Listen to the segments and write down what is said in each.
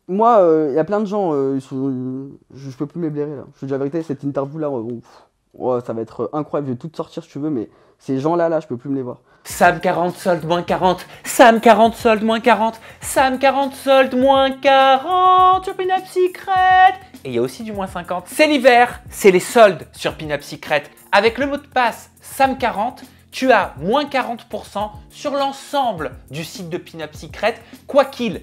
Moi, il y a plein de gens, je peux plus me blairer là. Je te dis la vérité, cette interview là, bon, ouais, ça va être incroyable. Je vais tout te sortir si tu veux, mais ces gens-là, je peux plus me les voir. Sam 40 solde moins 40, Sam 40 solde moins 40, Sam 40 solde moins 40 sur Pinup Secret. Et il y a aussi du moins 50. C'est l'hiver, c'est les soldes sur Pinup Secret. Avec le mot de passe Sam 40, tu as moins 40% sur l'ensemble du site de Pinup Secret, quoi qu'il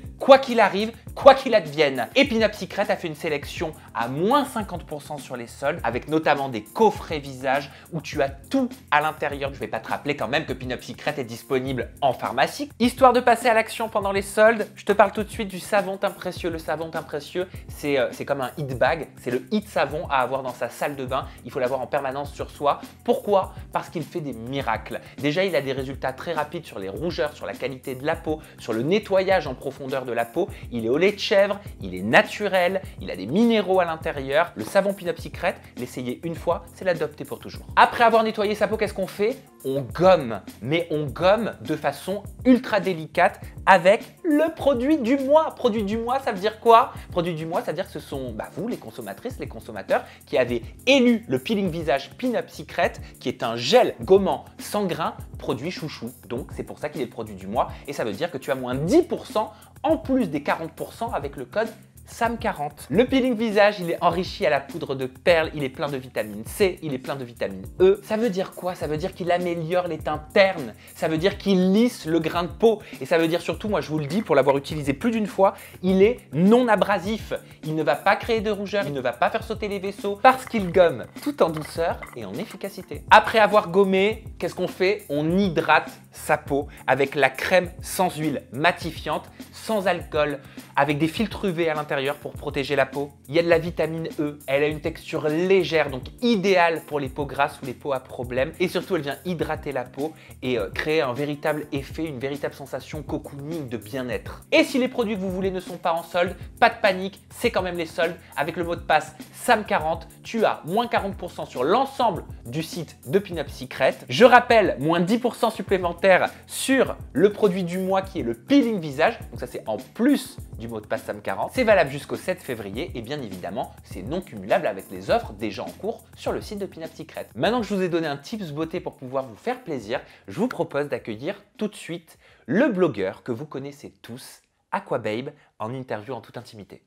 arrive, quoi qu'il advienne. Et Pinup Secret a fait une sélection à moins 50% sur les soldes, avec notamment des coffrets visage où tu as tout à l'intérieur. Je ne vais pas te rappeler quand même que Pinup Secret est disponible en pharmacie. Histoire de passer à l'action pendant les soldes, je te parle tout de suite du savon teint précieux. Le savon teint précieux, c'est comme un hit bag, c'est le hit savon à avoir dans sa salle de bain. Il faut l'avoir en permanence sur soi. Pourquoi? Parce qu'il fait des miracles. Déjà, il a des résultats très rapides sur les rougeurs, sur la qualité de la peau, sur le nettoyage en profondeur de la peau. Il est au lait de chèvre, il est naturel, il a des minéraux à l'intérieur. Le savon Pinup Secret, l'essayer une fois, c'est l'adopter pour toujours. Après avoir nettoyé sa peau, qu'est-ce qu'on fait? On gomme, mais on gomme de façon ultra délicate avec le produit du mois. Produit du mois, ça veut dire quoi? Produit du mois, ça veut dire que ce sont vous, les consommatrices, les consommateurs, qui avez élu le peeling visage Pinup Secret, qui est un gel gommant sans grains, produit chouchou. Donc c'est pour ça qu'il est le produit du mois et ça veut dire que tu as moins 10% en plus des 40% avec le code SAM40. Le peeling visage, il est enrichi à la poudre de perles, il est plein de vitamine C, il est plein de vitamine E. Ça veut dire quoi? Ça veut dire qu'il améliore les teintes ternes, ça veut dire qu'il lisse le grain de peau et ça veut dire surtout, moi je vous le dis pour l'avoir utilisé plus d'une fois, il est non abrasif. Il ne va pas créer de rougeur, il ne va pas faire sauter les vaisseaux parce qu'il gomme tout en douceur et en efficacité. Après avoir gommé, qu'est-ce qu'on fait? On hydrate sa peau avec la crème sans huile matifiante, sans alcool, avec des filtres UV à l'intérieur pour protéger la peau. Il y a de la vitamine E, elle a une texture légère, donc idéale pour les peaux grasses ou les peaux à problème. Et surtout, elle vient hydrater la peau et créer un véritable effet, une véritable sensation cocooning de bien-être. Et si les produits que vous voulez ne sont pas en solde, pas de panique, c'est quand même les soldes. Avec le mot de passe SAM40, tu as moins 40% sur l'ensemble du site de Pinup Secret. Je rappelle, moins 10% supplémentaires sur le produit du mois qui est le peeling visage. Donc ça, c'est en plus du mot de passe SAM40. C'est valable jusqu'au 7 février et bien évidemment, c'est non cumulable avec les offres déjà en cours sur le site de Pinup Secret. Maintenant que je vous ai donné un tips beauté pour pouvoir vous faire plaisir, je vous propose d'accueillir tout de suite le blogueur que vous connaissez tous, Aquababe, en interview en toute intimité.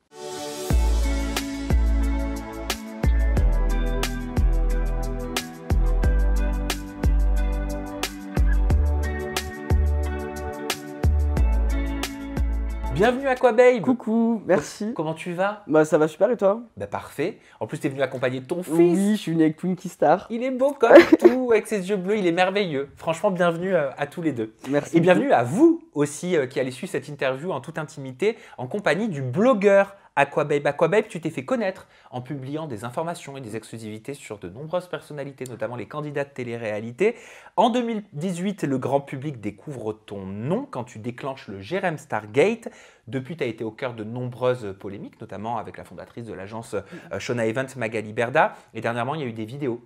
Bienvenue Aquababe. Coucou, merci. Comment tu vas? Bah ça va super et toi? Bah parfait. En plus, tu es venu accompagner ton fils. Oui, je suis venu avec Twinkie Star. Il est beau comme tout, avec ses yeux bleus, il est merveilleux. Franchement, bienvenue à tous les deux. Merci. Et bienvenue à vous aussi qui allez suivre cette interview en toute intimité en compagnie du blogueur Aquababe. Aquababe, tu t'es fait connaître en publiant des informations et des exclusivités sur de nombreuses personnalités, notamment les candidats de télé-réalité. En 2018, le grand public découvre ton nom quand tu déclenches le Jérém Stargate. Depuis, tu as été au cœur de nombreuses polémiques, notamment avec la fondatrice de l'agence Shona Evans, Magali Berda. Et dernièrement, il y a eu des vidéos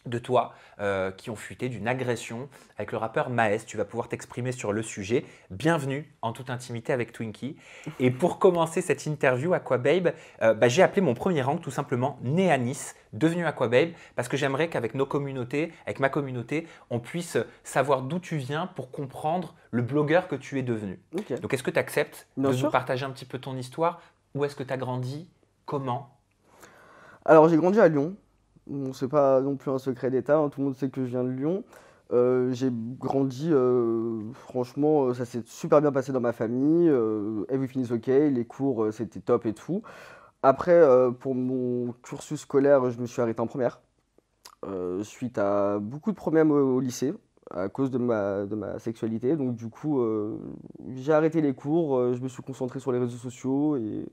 de toi qui ont fuité d'une agression avec le rappeur Maes. Tu vas pouvoir t'exprimer sur le sujet. Bienvenue en toute intimité avec Twinkie. Et pour commencer cette interview, Aquababe, j'ai appelé mon premier rang tout simplement Né à Nice, devenu Aquababe, parce que j'aimerais qu'avec nos communautés, avec ma communauté, on puisse savoir d'où tu viens pour comprendre le blogueur que tu es devenu. Ok. Donc est-ce que tu acceptes de Bien nous sûr. partager un petit peu ton histoire? Où est-ce que tu as grandi? Comment? Alors j'ai grandi à Lyon. Bon, c'est pas non plus un secret d'État, hein, tout le monde sait que je viens de Lyon. J'ai grandi, franchement, ça s'est super bien passé dans ma famille. Everything is ok, les cours, c'était top et tout. Après, pour mon cursus scolaire, je me suis arrêté en première, suite à beaucoup de problèmes au lycée, à cause de ma sexualité. Donc du coup, j'ai arrêté les cours, je me suis concentré sur les réseaux sociaux et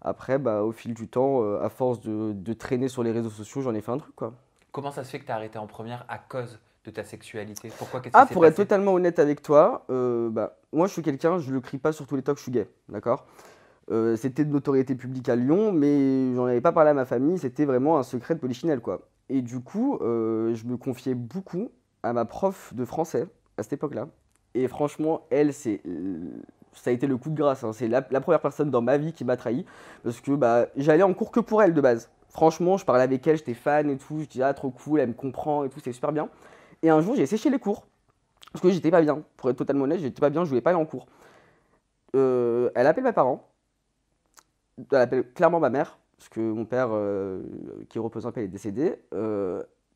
après, au fil du temps, à force de traîner sur les réseaux sociaux, j'en ai fait un truc, quoi. Comment ça se fait que tu as arrêté en première à cause de ta sexualité? Pourquoi? Qu'est-ce Ah, qui s'est pour être passé? totalement honnête avec toi, moi je suis quelqu'un, je le crie pas sur tous les toits que je suis gay, d'accord? C'était de notoriété publique à Lyon, mais j'en avais pas parlé à ma famille, c'était vraiment un secret de polichinelle, quoi. Et du coup, je me confiais beaucoup à ma prof de français à cette époque-là. Et franchement, elle, c'est ça a été le coup de grâce, hein. C'est la première personne dans ma vie qui m'a trahi. Parce que bah, j'allais en cours que pour elle de base. Franchement, je parlais avec elle, j'étais fan et tout. Je disais, ah, trop cool, elle me comprend et tout, c'est super bien. Et un jour, j'ai séché les cours. Parce que j'étais pas bien. Pour être totalement honnête, j'étais pas bien, je voulais pas aller en cours. Elle appelle mes parents. Elle appelle clairement ma mère. Parce que mon père, qui repose un peu, est décédé.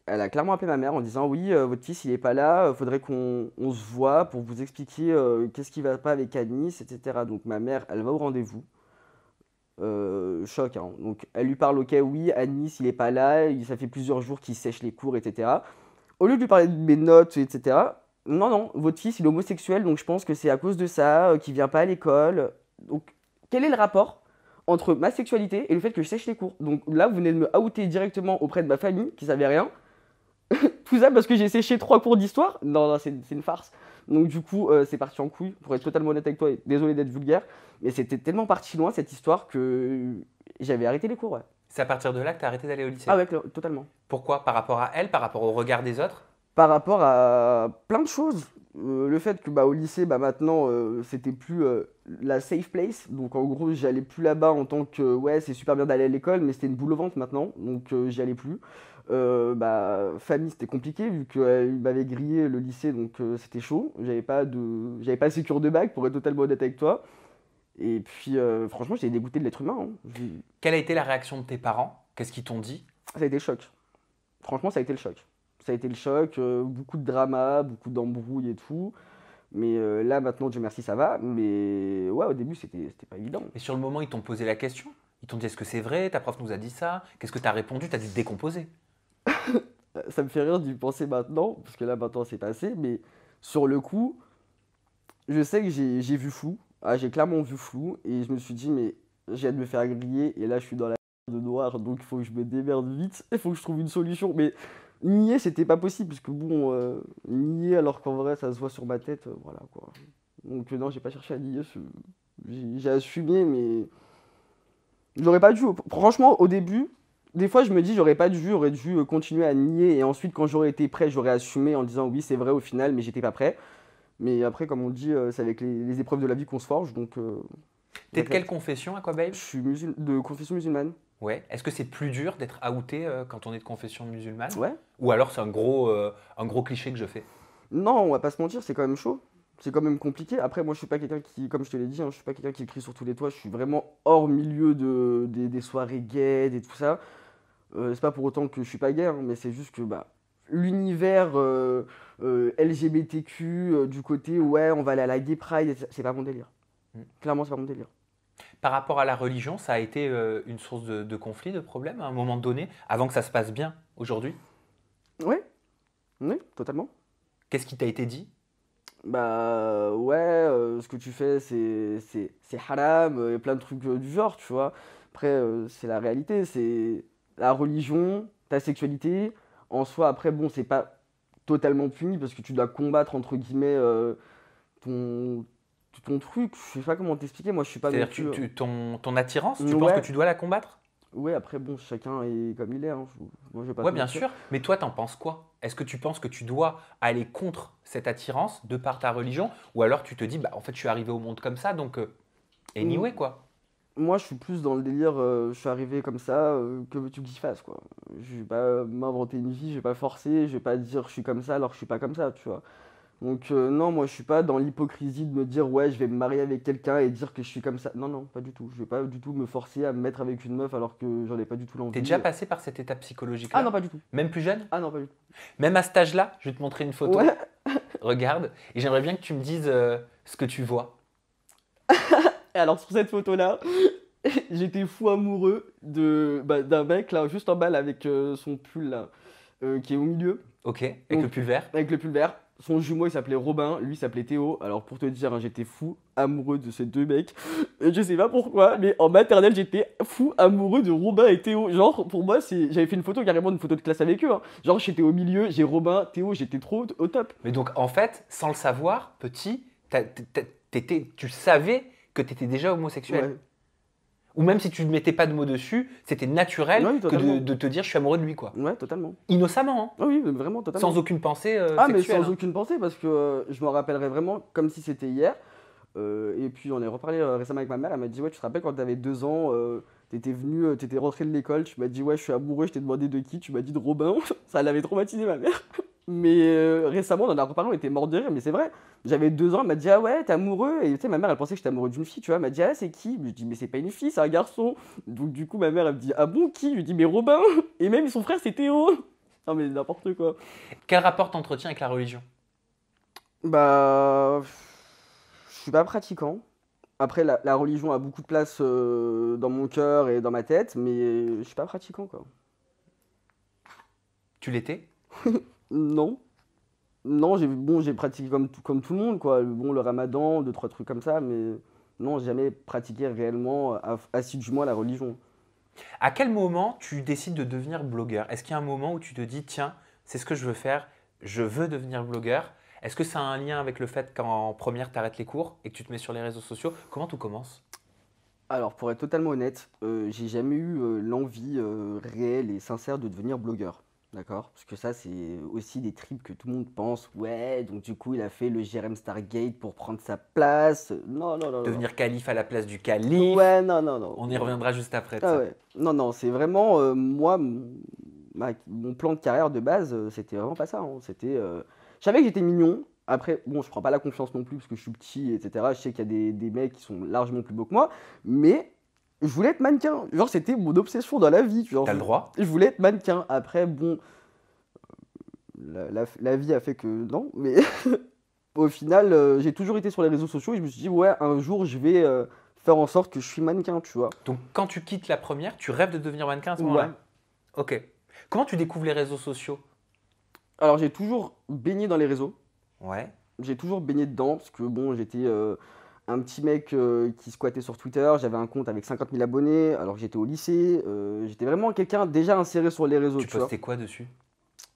Elle a clairement appelé ma mère en disant oui, votre fils il est pas là, faudrait qu'on se voit pour vous expliquer qu'est-ce qui va pas avec Anis, etc. Donc ma mère, elle va au rendez-vous. Choc, hein. Donc elle lui parle, ok, oui, Anis il est pas là, ça fait plusieurs jours qu'il sèche les cours, etc. Au lieu de lui parler de mes notes, etc. Non, non, votre fils il est homosexuel, donc je pense que c'est à cause de ça, qu'il vient pas à l'école. Donc quel est le rapport entre ma sexualité et le fait que je sèche les cours? Donc là, vous venez de me outer directement auprès de ma famille qui savait rien. Tout ça parce que j'ai séché 3 cours d'histoire? Non, non, c'est une farce. Donc du coup, c'est parti en couille, pour être totalement honnête avec toi, et désolé d'être vulgaire, mais c'était tellement parti loin cette histoire que j'avais arrêté les cours, ouais. C'est à partir de là que tu as arrêté d'aller au lycée. Ah ouais, totalement. Pourquoi? Par rapport à elle, par rapport au regard des autres? Par rapport à plein de choses. Le fait que bah, au lycée, bah, maintenant, c'était plus la safe place. Donc en gros, j'allais plus là-bas en tant que ouais, c'est super bien d'aller à l'école, mais c'était une boule au ventre maintenant, donc j'y allais plus. Bah, famille, c'était compliqué vu qu'il m'avait grillé le lycée, donc c'était chaud. J'avais pas assez cure de bac pour être totalement honnête avec toi. Et puis franchement, j'étais dégoûté de l'être humain, hein. Quelle a été la réaction de tes parents? Qu'est-ce qu'ils t'ont dit? Ça a été le choc. Franchement, ça a été le choc. Ça a été le choc, beaucoup de drama, beaucoup d'embrouilles et tout. Mais là, maintenant, Dieu merci, ça va. Mais ouais, au début, c'était pas évident. Et sur le moment, ils t'ont posé la question? Ils t'ont dit est-ce que c'est vrai? Ta prof nous a dit ça? Qu'est-ce que tu as répondu? Tu as dû te décomposer. Ça me fait rire d'y penser maintenant, parce que là, maintenant, c'est passé. Mais sur le coup, je sais que j'ai vu flou. Ah, j'ai clairement vu flou. Et je me suis dit, mais j'ai hâte de me faire griller. Et là, je suis dans la de noir. Donc, il faut que je me démerde vite. Il faut que je trouve une solution. Mais nier, c'était pas possible. Parce que bon, nier alors qu'en vrai, ça se voit sur ma tête. Voilà quoi. Donc, non, j'ai pas cherché à nier. J'ai assumé, mais j'aurais pas dû. Franchement, au début, des fois, je me dis, j'aurais dû continuer à nier. Et ensuite, quand j'aurais été prêt, j'aurais assumé en disant oui, c'est vrai au final, mais j'étais pas prêt. Mais après, comme on dit, c'est avec les épreuves de la vie qu'on se forge. Donc, T'es de quelle confession, Aquababe? je suis de confession musulmane. Ouais. Est-ce que c'est plus dur d'être outé quand on est de confession musulmane? Ouais. Ou alors c'est un gros cliché que je fais? Non, on va pas se mentir, c'est quand même chaud. C'est quand même compliqué. Après, moi, je suis pas quelqu'un qui, comme je te l'ai dit, hein, je suis pas quelqu'un qui crie sur tous les toits. Je suis vraiment hors milieu des soirées gays et tout ça. C'est pas pour autant que je suis pas gay, hein, mais c'est juste que bah, l'univers LGBTQ, du côté ouais, on va aller à la gay pride, c'est pas mon délire. Mm. Clairement, c'est pas mon délire. Par rapport à la religion, ça a été une source de conflit, de problème à un moment donné, avant que ça se passe bien aujourd'hui? Ouais, oui, totalement. Qu'est-ce qui t'a été dit? Bah ouais, ce que tu fais, c'est haram, et plein de trucs du genre, tu vois. Après, c'est la réalité, c'est la religion, ta sexualité. En soi, après, bon, c'est pas totalement puni parce que tu dois combattre, entre guillemets, ton, ton truc. Je sais pas comment t'expliquer, moi je suis pas non C'est-à-dire plus. ton attirance, tu penses que Ouais, tu dois la combattre? ouais, après, bon, chacun est comme il est, hein. Moi, je vais pas Ouais, te bien mentir. sûr. Mais toi, t'en penses quoi? Est-ce que tu penses que tu dois aller contre cette attirance de par ta religion? Ou alors tu te dis, bah en fait, je suis arrivé au monde comme ça, donc Mm, anyway, quoi. Moi, je suis plus dans le délire, je suis arrivé comme ça, que veux-tu que j'y fasse, quoi. Je vais pas m'inventer une vie, je vais pas forcer, je vais pas dire je suis comme ça alors que je suis pas comme ça, tu vois. Donc, non, moi, je suis pas dans l'hypocrisie de me dire ouais, je vais me marier avec quelqu'un et dire que je suis comme ça. Non, non, pas du tout. Je vais pas du tout me forcer à me mettre avec une meuf alors que j'en ai pas du tout T'es l'envie. déjà passé par cette étape Ah non, psychologique-là? pas du tout. Même plus jeune? Ah non, pas du tout. Même à cet âge-là? Je vais te montrer une photo. Ouais. Regarde. Et j'aimerais bien que tu me dises ce que tu vois. Et alors, sur cette photo-là, j'étais fou amoureux d'un mec là, juste en bas là, avec son pull là, qui est au milieu. Ok, avec le Donc, pull vert. avec le pull vert. Son jumeau il s'appelait Robin, lui il s'appelait Théo. Alors pour te dire, hein, j'étais fou amoureux de ces deux mecs. Je sais pas pourquoi, mais en maternelle j'étais fou amoureux de Robin et Théo. Genre pour moi, j'avais fait une photo, carrément une photo de classe avec eux, hein. Genre j'étais au milieu, j'ai Robin, Théo, j'étais trop au top. Mais donc, en fait, sans le savoir, petit, tu savais que tu étais déjà homosexuel. Ouais, Ou même si tu ne mettais pas de mots dessus, c'était naturel ouais, que totalement. de te dire je suis amoureux de lui, quoi. Ouais, totalement. Innocemment, hein. Ah oui, vraiment, totalement. Sans aucune pensée Ah, mais sexuelle, sans hein. aucune pensée, parce que je me rappellerai vraiment comme si c'était hier. Et puis on est reparlé récemment avec ma mère, elle m'a dit ouais tu te rappelles quand t'avais 2 ans, t'étais venu, t'étais rentré de l'école, tu m'as dit ouais je suis amoureux, je t'ai demandé de qui, tu m'as dit de Robin, ça l'avait traumatisé ma mère. Mais récemment on en a reparlé, on était mort de rire, mais c'est vrai, j'avais 2 ans, elle m'a dit ah ouais t'es amoureux, et tu sais ma mère elle pensait que j'étais amoureux d'une fille, tu vois, elle m'a dit ah c'est qui? Je lui dis mais c'est pas une fille, c'est un garçon. Donc du coup ma mère elle me dit ah bon qui? Je lui dis mais Robin, et même son frère c'est Théo. Non mais n'importe quoi. Quel rapport t'entretiens avec la religion? Bah, je suis pas pratiquant. Après, la religion a beaucoup de place dans mon cœur et dans ma tête, mais je suis pas pratiquant, quoi. Tu l'étais? Non. Non, j'ai pratiqué comme tout le monde, quoi. Bon, le ramadan, deux, trois trucs comme ça, mais non, j'ai jamais pratiqué réellement, assidûment la religion. À quel moment tu décides de devenir blogueur? Est-ce qu'il y a un moment où tu te dis, tiens, c'est ce que je veux faire, je veux devenir blogueur? Est-ce que ça a un lien avec le fait qu'en première, tu arrêtes les cours et que tu te mets sur les réseaux sociaux? Comment tout commence? Alors, pour être totalement honnête, j'ai jamais eu l'envie réelle et sincère de devenir blogueur. D'accord? Parce que ça, c'est aussi des tripes que tout le monde pense. Ouais, donc du coup, il a fait le Jérém Stargate pour prendre sa place. Non, non, non, non. Devenir calife à la place du calife? Ouais, non, non, non. On y reviendra juste après de Ah ça. ouais. Non, non, c'est vraiment, moi, mon plan de carrière de base, c'était vraiment pas ça, hein. C'était, je savais que j'étais mignon. Après, bon, je prends pas la confiance non plus parce que je suis petit, etc. Je sais qu'il y a des mecs qui sont largement plus beaux que moi, mais je voulais être mannequin. Genre, c'était mon obsession dans la vie. Genre, T'as le droit? je voulais être mannequin. Après, bon, la vie a fait que non, mais au final, j'ai toujours été sur les réseaux sociaux et je me suis dit, ouais, un jour, je vais faire en sorte que je suis mannequin, tu vois. Donc, quand tu quittes la première, tu rêves de devenir mannequin à ce Ouais. moment-là? Ok. Comment tu découvres les réseaux sociaux? Alors, j'ai toujours baigné dans les réseaux. Ouais. J'ai toujours baigné dedans parce que bon, j'étais un petit mec qui squattait sur Twitter. J'avais un compte avec 50 000 abonnés alors que j'étais au lycée. J'étais vraiment quelqu'un déjà inséré sur les réseaux, Tu tu vois. postais quoi dessus?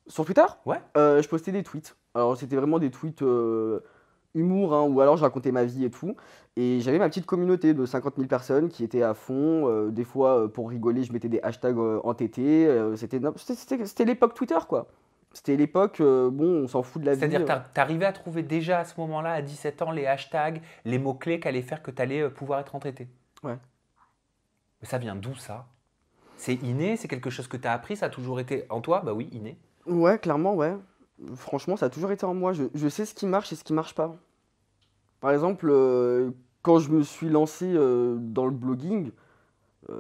Sur Twitter, Ouais. je postais des tweets. Alors, c'était vraiment des tweets humour, hein, ou alors je racontais ma vie et tout. Et j'avais ma petite communauté de 50 000 personnes qui étaient à fond. Des fois, pour rigoler, je mettais des hashtags entêtés. C'était l'époque Twitter, quoi. C'était l'époque, bon, on s'en fout de la vie. C'est-à-dire, t'arrivais à trouver déjà à ce moment-là, à 17 ans, les hashtags, les mots-clés qui allaient faire que tu allais pouvoir être entêté. Ouais. Mais ça vient d'où ça? C'est inné? C'est quelque chose que tu as appris? Ça a toujours été en toi? Bah oui, inné. Ouais, clairement, ouais. Franchement, ça a toujours été en moi. Je sais ce qui marche et ce qui marche pas. Par exemple, quand je me suis lancé dans le blogging,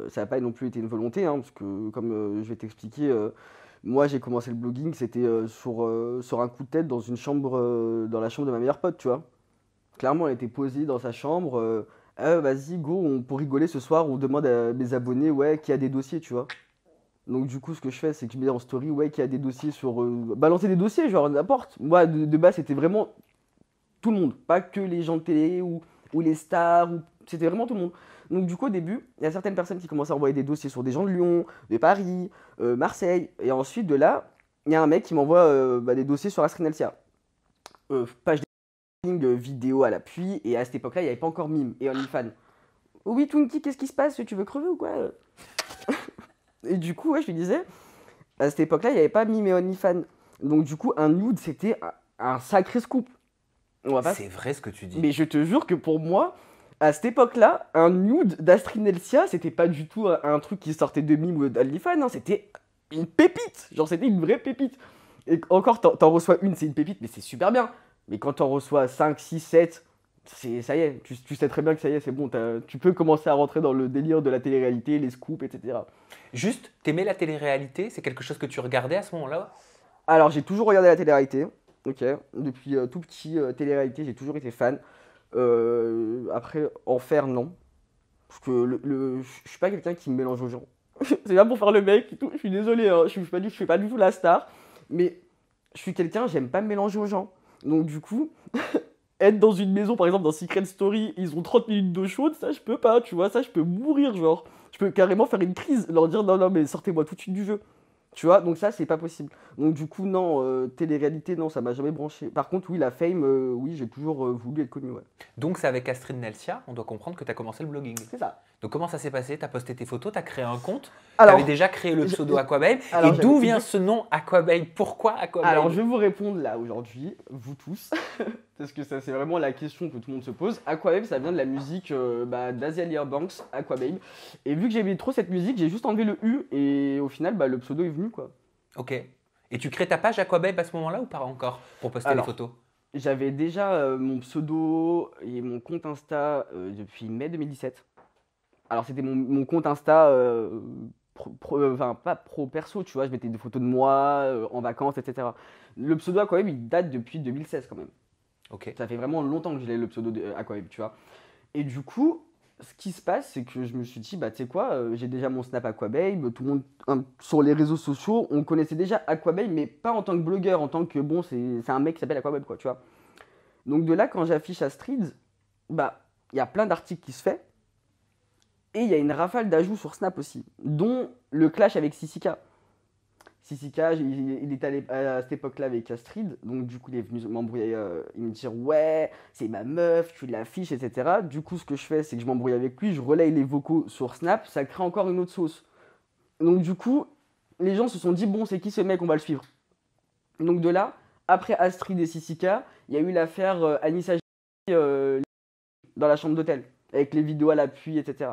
ça n'a pas non plus été une volonté, hein, parce que comme je vais t'expliquer, moi j'ai commencé le blogging, c'était sur un coup de tête dans une chambre, dans la chambre de ma meilleure pote, tu vois. Clairement, elle était posée dans sa chambre. Ah, vas-y, go, pour rigoler ce soir, on demande à mes abonnés, ouais, qui a des dossiers, tu vois. Donc du coup, ce que je fais, c'est que je mets en story, ouais, qui a des dossiers sur... balancer des dossiers, genre n'importe. Moi, de base, c'était vraiment tout le monde. Pas que les gens de télé ou les stars. C'était vraiment tout le monde. Donc du coup, au début, il y a certaines personnes qui commencent à envoyer des dossiers sur des gens de Lyon, de Paris, Marseille. Et ensuite, de là, il y a un mec qui m'envoie des dossiers sur Astrid Nelsia. Page vidéo à l'appui. Et à cette époque-là, il n'y avait pas encore Mime et OnlyFans. Oh oui, Twinkie, qu'est-ce qui se passe? Tu veux crever ou quoi? Et du coup, ouais, je lui disais, à cette époque-là, il n'y avait pas Mime et OnlyFans. Donc du coup, un nude, c'était un sacré scoop. On va pas... C'est vrai ce que tu dis. Mais je te jure que pour moi, à cette époque-là, un nude d'Astrid Nelsia, c'était pas du tout un truc qui sortait de Mime ou d'OnlyFans, hein, c'était une pépite. Genre, c'était une vraie pépite. Et encore, t'en reçois une, c'est une pépite, mais c'est super bien. Mais quand t'en reçois 5, 6, 7, ça y est, tu sais très bien que ça y est, c'est bon, tu peux commencer à rentrer dans le délire de la télé-réalité, les scoops, etc. Juste, t'aimais la télé-réalité? C'est quelque chose que tu regardais à ce moment-là? Alors, j'ai toujours regardé la télé-réalité, ok. Depuis tout petit, télé-réalité, j'ai toujours été fan. Après, en faire, non. Parce que je suis pas quelqu'un qui me mélange aux gens. C'est pas pour faire le mec et tout, je suis désolé, hein, je fais pas du tout la star. Mais je suis quelqu'un, j'aime pas me mélanger aux gens. Donc, du coup. Être dans une maison, par exemple, dans Secret Story, ils ont 30 minutes d'eau chaude, ça je peux pas, tu vois, ça je peux mourir, genre. Je peux carrément faire une crise, leur dire non, non, mais sortez-moi tout de suite du jeu. Tu vois, donc ça c'est pas possible. Donc du coup, non, télé-réalité, non, ça m'a jamais branché. Par contre, oui, la fame, oui, j'ai toujours voulu être connu, ouais. Donc c'est avec Astrid Nelsia, on doit comprendre que tu as commencé le blogging. C'est ça. Donc comment ça s'est passé? Tu as posté tes photos, tu as créé un compte, tu Alors, avais déjà créé le pseudo je- Aquababe. alors, Et d'où j'avais- vient ce nom Aquababe? Pourquoi Aquababe? alors, je vais vous répondre là aujourd'hui, vous tous, parce que ça c'est vraiment la question que tout le monde se pose. Aquababe, ça vient de la musique d'Azealia Banks, Aquababe. Et vu que j'aimais trop cette musique, j'ai juste enlevé le U et au final, le pseudo est venu quoi. Ok. Et tu crées ta page Aquababe à ce moment-là ou pas encore pour poster les Alors, photos? j'avais déjà mon pseudo et mon compte Insta depuis mai 2017. Alors c'était mon compte Insta, enfin pas pro perso, tu vois, je mettais des photos de moi en vacances, etc. Le pseudo Aquababe, il date depuis 2016 quand même. Ok. Ça fait vraiment longtemps que je l'ai le pseudo de Aquababe, tu vois. Et du coup, ce qui se passe, c'est que je me suis dit, bah tu sais quoi, j'ai déjà mon Snap Aquababe, tout le monde sur les réseaux sociaux, on connaissait déjà Aquababe, mais pas en tant que blogueur, en tant que bon, c'est un mec qui s'appelle Aquababe, quoi, tu vois. Donc de là, quand j'affiche Astrid, bah il y a plein d'articles qui se fait. Et il y a une rafale d'ajouts sur Snap aussi, dont le clash avec Sissika. Sissika, il est allé à cette époque-là avec Astrid, donc du coup il est venu m'embrouiller, il me dit ouais, c'est ma meuf, tu l'affiches, etc. Du coup ce que je fais, c'est que je m'embrouille avec lui, je relaye les vocaux sur Snap, ça crée encore une autre sauce. Donc du coup, les gens se sont dit bon, c'est qui ce mec, on va le suivre. Donc de là, après Astrid et Sissika, il y a eu l'affaire Anissa dans la chambre d'hôtel, avec les vidéos à l'appui, etc.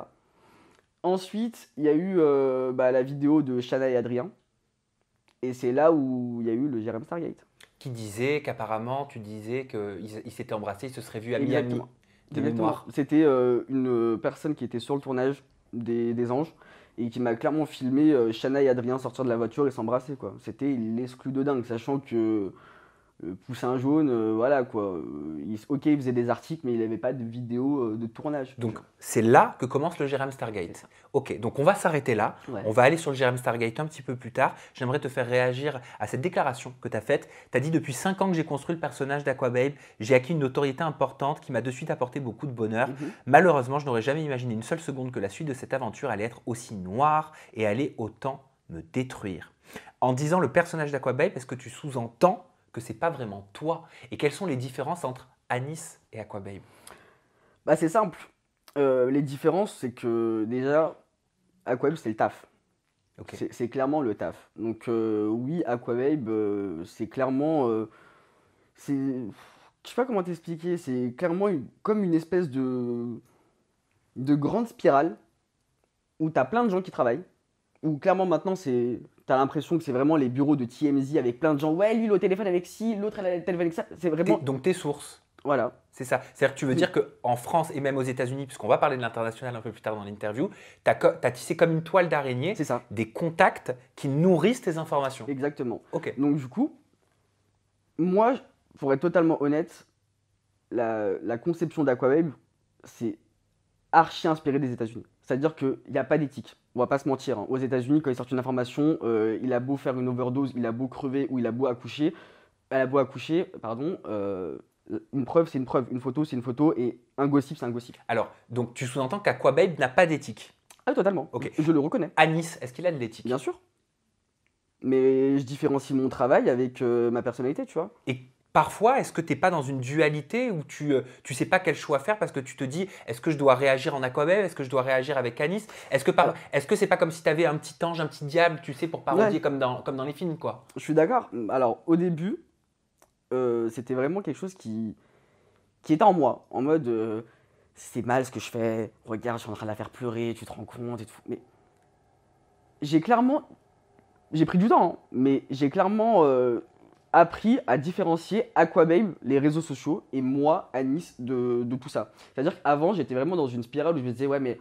Ensuite, il y a eu la vidéo de Shana et Adrien. Et c'est là où il y a eu le Jérém Stargate. Qui disait qu'apparemment, tu disais qu'ils s'étaient embrassés, ils se seraient vus à Miami Exactement. de Exactement. mémoire. C'était une personne qui était sur le tournage des Anges et qui m'a clairement filmé Shana et Adrien sortir de la voiture et s'embrasser, quoi. C'était l'exclu de dingue, sachant que Poussin Jaune, voilà quoi. Ok, il faisait des articles, mais il n'avait pas de vidéo de tournage. Donc c'est là que commence le Jérém Stargate. Ok, donc on va s'arrêter là. Ouais. On va aller sur le Jérém Stargate un petit peu plus tard. J'aimerais te faire réagir à cette déclaration que tu as faite. Tu as dit depuis 5 ans que j'ai construit le personnage d'Aquababe, j'ai acquis une notoriété importante qui m'a de suite apporté beaucoup de bonheur. Malheureusement, je n'aurais jamais imaginé une seule seconde que la suite de cette aventure allait être aussi noire et allait autant me détruire. En disant le personnage d'Aquababe, est-ce que tu sous-entends que c'est pas vraiment toi? Et quelles sont les différences entre Anis et Aquababe? Bah c'est simple. Les différences, c'est que déjà, Aquababe, c'est le taf. Ok. C'est clairement le taf. Donc oui, Aquababe, c'est clairement... je sais pas comment t'expliquer, c'est clairement comme une espèce de grande spirale où t'as plein de gens qui travaillent. Où clairement maintenant, t'as l'impression que c'est vraiment les bureaux de TMZ avec plein de gens. Ouais, lui, il est au téléphone avec ci, l'autre, elle a le téléphone avec ça. C'est vraiment... Donc tes sources, Voilà. c'est ça. C'est-à-dire que tu veux dire qu'en France et même aux États-Unis, puisqu'on va parler de l'international un peu plus tard dans l'interview, tu as tissé comme une toile d'araignée C'est ça. des contacts qui nourrissent tes informations. Exactement. Ok. Donc du coup, moi, pour être totalement honnête, la conception d'Aquababe, c'est archi inspiré des États-Unis. C'est-à-dire qu'il n'y a pas d'éthique. On va pas se mentir, hein. Aux États-Unis, quand ils sortent une information, il a beau faire une overdose, il a beau crever ou il a beau accoucher, une preuve c'est une preuve, une photo c'est une photo et un gossip c'est un gossip. Alors, donc tu sous-entends qu'Aquababe n'a pas d'éthique. Ah totalement. Ok. Je le reconnais. Anis, est-ce qu'il a de l'éthique? Bien sûr. Mais je différencie mon travail avec ma personnalité, tu vois. Et parfois, est-ce que tu n'es pas dans une dualité où tu ne sais pas quel choix faire parce que tu te dis, est-ce que je dois réagir en Aquababe? Est-ce que je dois réagir avec Anis? Est-ce que c'est pas comme si tu avais un petit ange, un petit diable, tu sais, pour parodier comme dans les films, quoi? Je suis d'accord. Alors au début, c'était vraiment quelque chose qui était en moi, en mode c'est mal ce que je fais, regarde, je suis en train de la faire pleurer, tu te rends compte et tout. Mais j'ai pris du temps, hein, mais j'ai clairement appris à différencier Aquababe, les réseaux sociaux, et moi, Anis, de tout ça. C'est-à-dire qu'avant, j'étais vraiment dans une spirale où je me disais, ouais, mais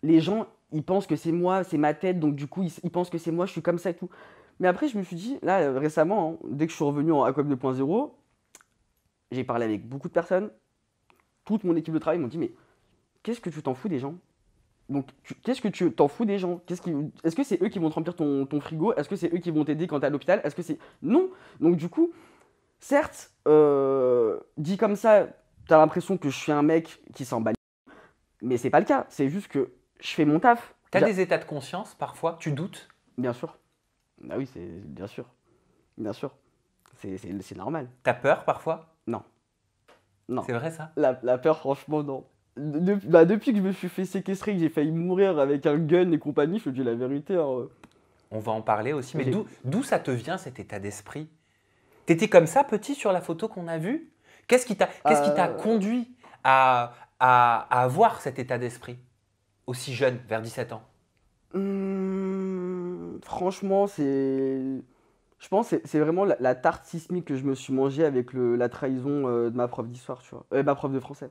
les gens, ils pensent que c'est moi, c'est ma tête, donc du coup, ils pensent que c'est moi, je suis comme ça et tout. Mais après, je me suis dit, là, récemment, hein, dès que je suis revenu en Aquababe 2.0, j'ai parlé avec beaucoup de personnes, toute mon équipe de travail m'ont dit, mais qu'est-ce que tu t'en fous des gens? Donc, qu'est-ce que tu t'en fous des gens? Est-ce que c'est eux qui vont te remplir ton frigo? Est-ce que c'est eux qui vont t'aider quand t'es à l'hôpital? Est-ce que c'est... Non. Donc du coup, certes, dit comme ça, t'as l'impression que je suis un mec qui s'en bat les couilles, mais c'est pas le cas. C'est juste que je fais mon taf. Tu as des états de conscience parfois? Tu doutes? Bien sûr. Bah oui, c'est bien sûr. Bien sûr. C'est normal. T'as peur parfois? Non. Non. C'est vrai ça? La peur, franchement, non. Depuis que je me suis fait séquestrer, que j'ai failli mourir avec un gun et compagnie, je te dis la vérité, hein. On va en parler aussi, mais J'ai- d'où ça te vient cet état d'esprit? T'étais comme ça petit sur la photo qu'on a vue? Qu'est-ce qui t'a Euh, conduit à avoir cet état d'esprit aussi jeune, vers 17 ans? Franchement, je pense que c'est vraiment la tarte sismique que je me suis mangée avec la trahison de ma prof d'histoire, tu vois. Ma prof de français.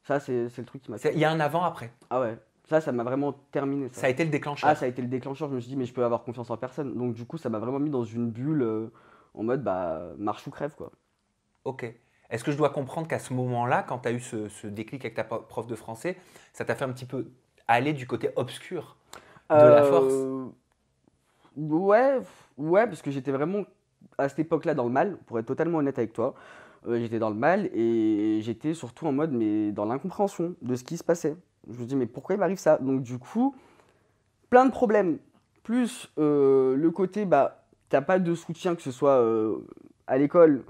Ça, c'est le truc qui m'a Il tué. y a un avant-après. Ah ouais, ça m'a vraiment terminé, ça. Ça a été le Ah, déclencheur. ça a été le déclencheur. Je me suis dit, mais je peux avoir confiance en personne. Donc, du coup, ça m'a vraiment mis dans une bulle en mode, bah, marche ou crève, quoi. Ok. Est-ce que je dois comprendre qu'à ce moment-là, quand tu as eu ce déclic avec ta prof de français, ça t'a fait un petit peu aller du côté obscur de la force? Euh, Ouais, ouais, parce que j'étais vraiment à cette époque-là dans le mal, pour être totalement honnête avec toi. J'étais dans le mal et j'étais surtout en mode, mais dans l'incompréhension de ce qui se passait. Je me dis, mais pourquoi il m'arrive ça? Donc, du coup, plein de problèmes. Plus le côté, bah, t'as pas de soutien, que ce soit à l'école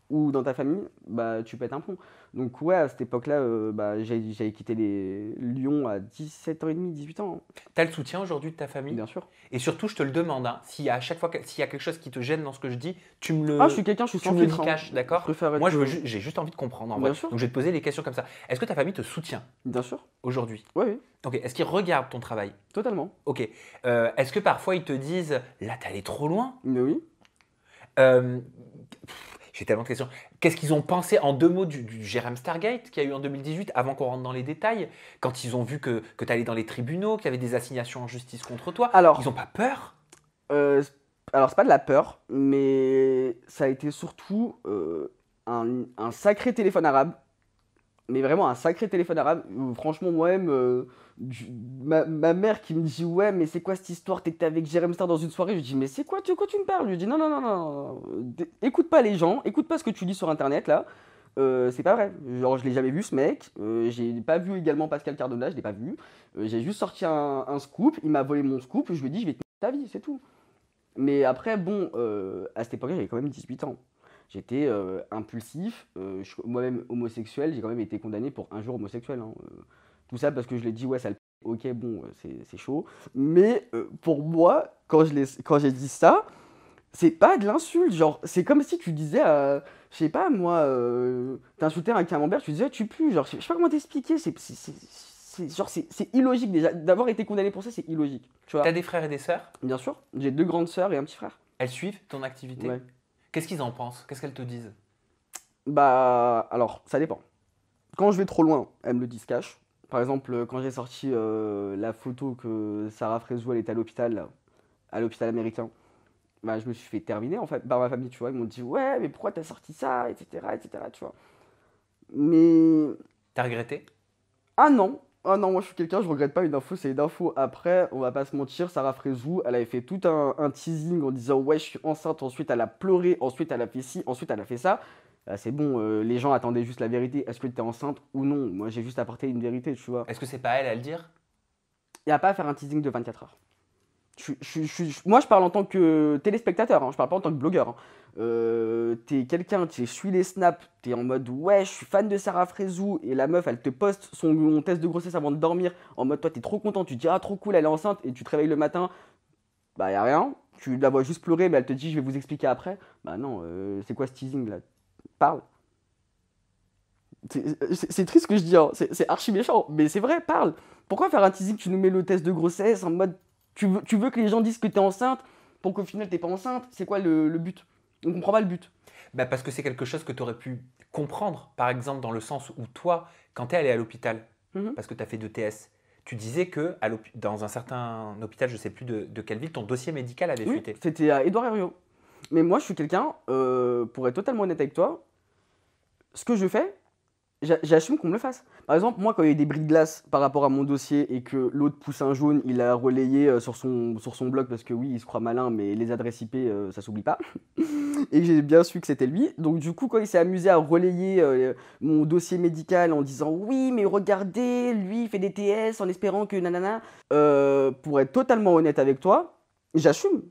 ou dans ta famille, bah, tu pètes un plomb. Donc, ouais, à cette époque-là, bah, j'avais quitté Lyon à 17 ans et demi, 18 ans, hein, Tu as le soutien aujourd'hui de ta famille? bien sûr. Et surtout, je te le demande, hein, s'il y a à chaque fois s'il y a quelque chose qui te gêne dans ce que je dis, Ah, je suis tu sans me le dis filtre, hein. cash, Je d'accord? préfère Moi, être. j'ai juste envie de comprendre en vrai. Bien sûr, Donc, je vais te poser des questions comme ça. Est-ce que ta famille te soutient bien sûr. aujourd'hui? Oui, oui, Ok. Est-ce qu'ils regardent ton travail? totalement. Ok. Est-ce que parfois ils te disent, là, t'es allé trop loin? Mais oui. Euh, J'ai tellement de questions. Qu'est-ce qu'ils ont pensé en deux mots du Jérém Stargate qu'il y a eu en 2018, avant qu'on rentre dans les détails, quand ils ont vu que tu allais dans les tribunaux, qu'il y avait des assignations en justice contre toi? Ils Alors, n'ont pas peur? euh, alors c'est pas de la peur, mais ça a été surtout un sacré téléphone arabe. Mais vraiment un sacré téléphone arabe. Où, franchement, moi-même, ma mère qui me dit, ouais, mais c'est quoi cette histoire? T'étais avec Jérém Star dans une soirée. Je lui dis, mais c'est quoi, de quoi tu me parles? Je lui dis, non, non, non, non. Écoute pas les gens, écoute pas ce que tu lis sur internet là. C'est pas vrai. Genre, je l'ai jamais vu ce mec. J'ai pas vu également Pascal Cardona, je l'ai pas vu. J'ai juste sorti un scoop. Il m'a volé mon scoop. Je lui ai dit, je vais te niquer ta vie, c'est tout. Mais après, bon, à cette époque-là, j'avais quand même 18 ans. J'étais impulsif, moi-même homosexuel, j'ai quand même été condamné pour un jour homosexuel, hein. Tout ça parce que je l'ai dit, ouais, ça le ok, bon, c'est chaud. Mais pour moi, quand j'ai dit ça, c'est pas de l'insulte. Genre, c'est comme si tu disais, je sais pas, moi, t'insultais un camembert, tu disais, tu pues. Genre, je sais pas comment t'expliquer, genre, c'est illogique déjà. D'avoir été condamné pour ça, c'est illogique. Tu Tu as vois, des frères et des sœurs? bien sûr, j'ai deux grandes sœurs et un petit frère. Elles suivent ton activité? Ouais. Qu'est-ce qu'ils en pensent? Qu'est-ce qu'elles te disent? Bah, alors, ça dépend. Quand je vais trop loin, elles me le disent cash. Par exemple, quand j'ai sorti la photo que Sarah Frézou, elle était à l'hôpital, là, à l'hôpital américain, bah, je me suis fait terminer en fait par ma famille, tu vois. Ils m'ont dit, ouais, mais pourquoi t'as sorti ça, etc., etc., tu vois. Mais, T'as regretté? ah non, moi je suis quelqu'un, je regrette pas une info, c'est une info. Après, on va pas se mentir, Sarah Frézou, elle avait fait tout un teasing en disant, ouais, je suis enceinte, ensuite elle a pleuré, ensuite elle a fait ci, ensuite elle a fait ça. C'est bon, les gens attendaient juste la vérité. Est-ce que tu es enceinte ou non? Moi, j'ai juste apporté une vérité, tu vois. Est-ce que c'est pas elle à le dire? Il n'y a pas à faire un teasing de 24 heures. Moi, je parle en tant que téléspectateur, hein, je parle pas en tant que blogueur, hein. T'es quelqu'un, tu suis les snaps, t'es en mode ouais, je suis fan de Sarah Frézou, et la meuf, elle te poste son test de grossesse avant de dormir, en mode toi, t'es trop content, tu te dis ah, trop cool, elle est enceinte, et tu te réveilles le matin, bah, y a rien. Tu la vois juste pleurer, mais elle te dit je vais vous expliquer après. Bah non, c'est quoi ce teasing là? Parle. C'est triste ce que je dis, hein. C'est archi méchant, mais c'est vrai, parle. Pourquoi faire un teasing, tu nous mets le test de grossesse en mode tu veux que les gens disent que t'es enceinte pour qu'au final t'es pas enceinte? C'est quoi le but? On comprend pas le but. Bah parce que c'est quelque chose que tu aurais pu comprendre, par exemple dans le sens où toi, quand tu es allé à l'hôpital, Mhm. parce que tu as fait 2 TS, tu disais que dans un certain hôpital, je ne sais plus de quelle ville, ton dossier médical avait Oui, fuité. c'était à Édouard Herriot. Mais moi je suis quelqu'un, pour être totalement honnête avec toi, ce que je fais, j'assume qu'on me le fasse. Par exemple, moi, quand il y a eu des bris de glace par rapport à mon dossier et que l'autre pousse un jaune, il a relayé sur son blog parce que oui, il se croit malin, mais les adresses IP, ça s'oublie pas. Et j'ai bien su que c'était lui. Donc, du coup, quand il s'est amusé à relayer mon dossier médical en disant oui, mais regardez, lui, il fait des TS en espérant que nanana. Pour être totalement honnête avec toi, j'assume.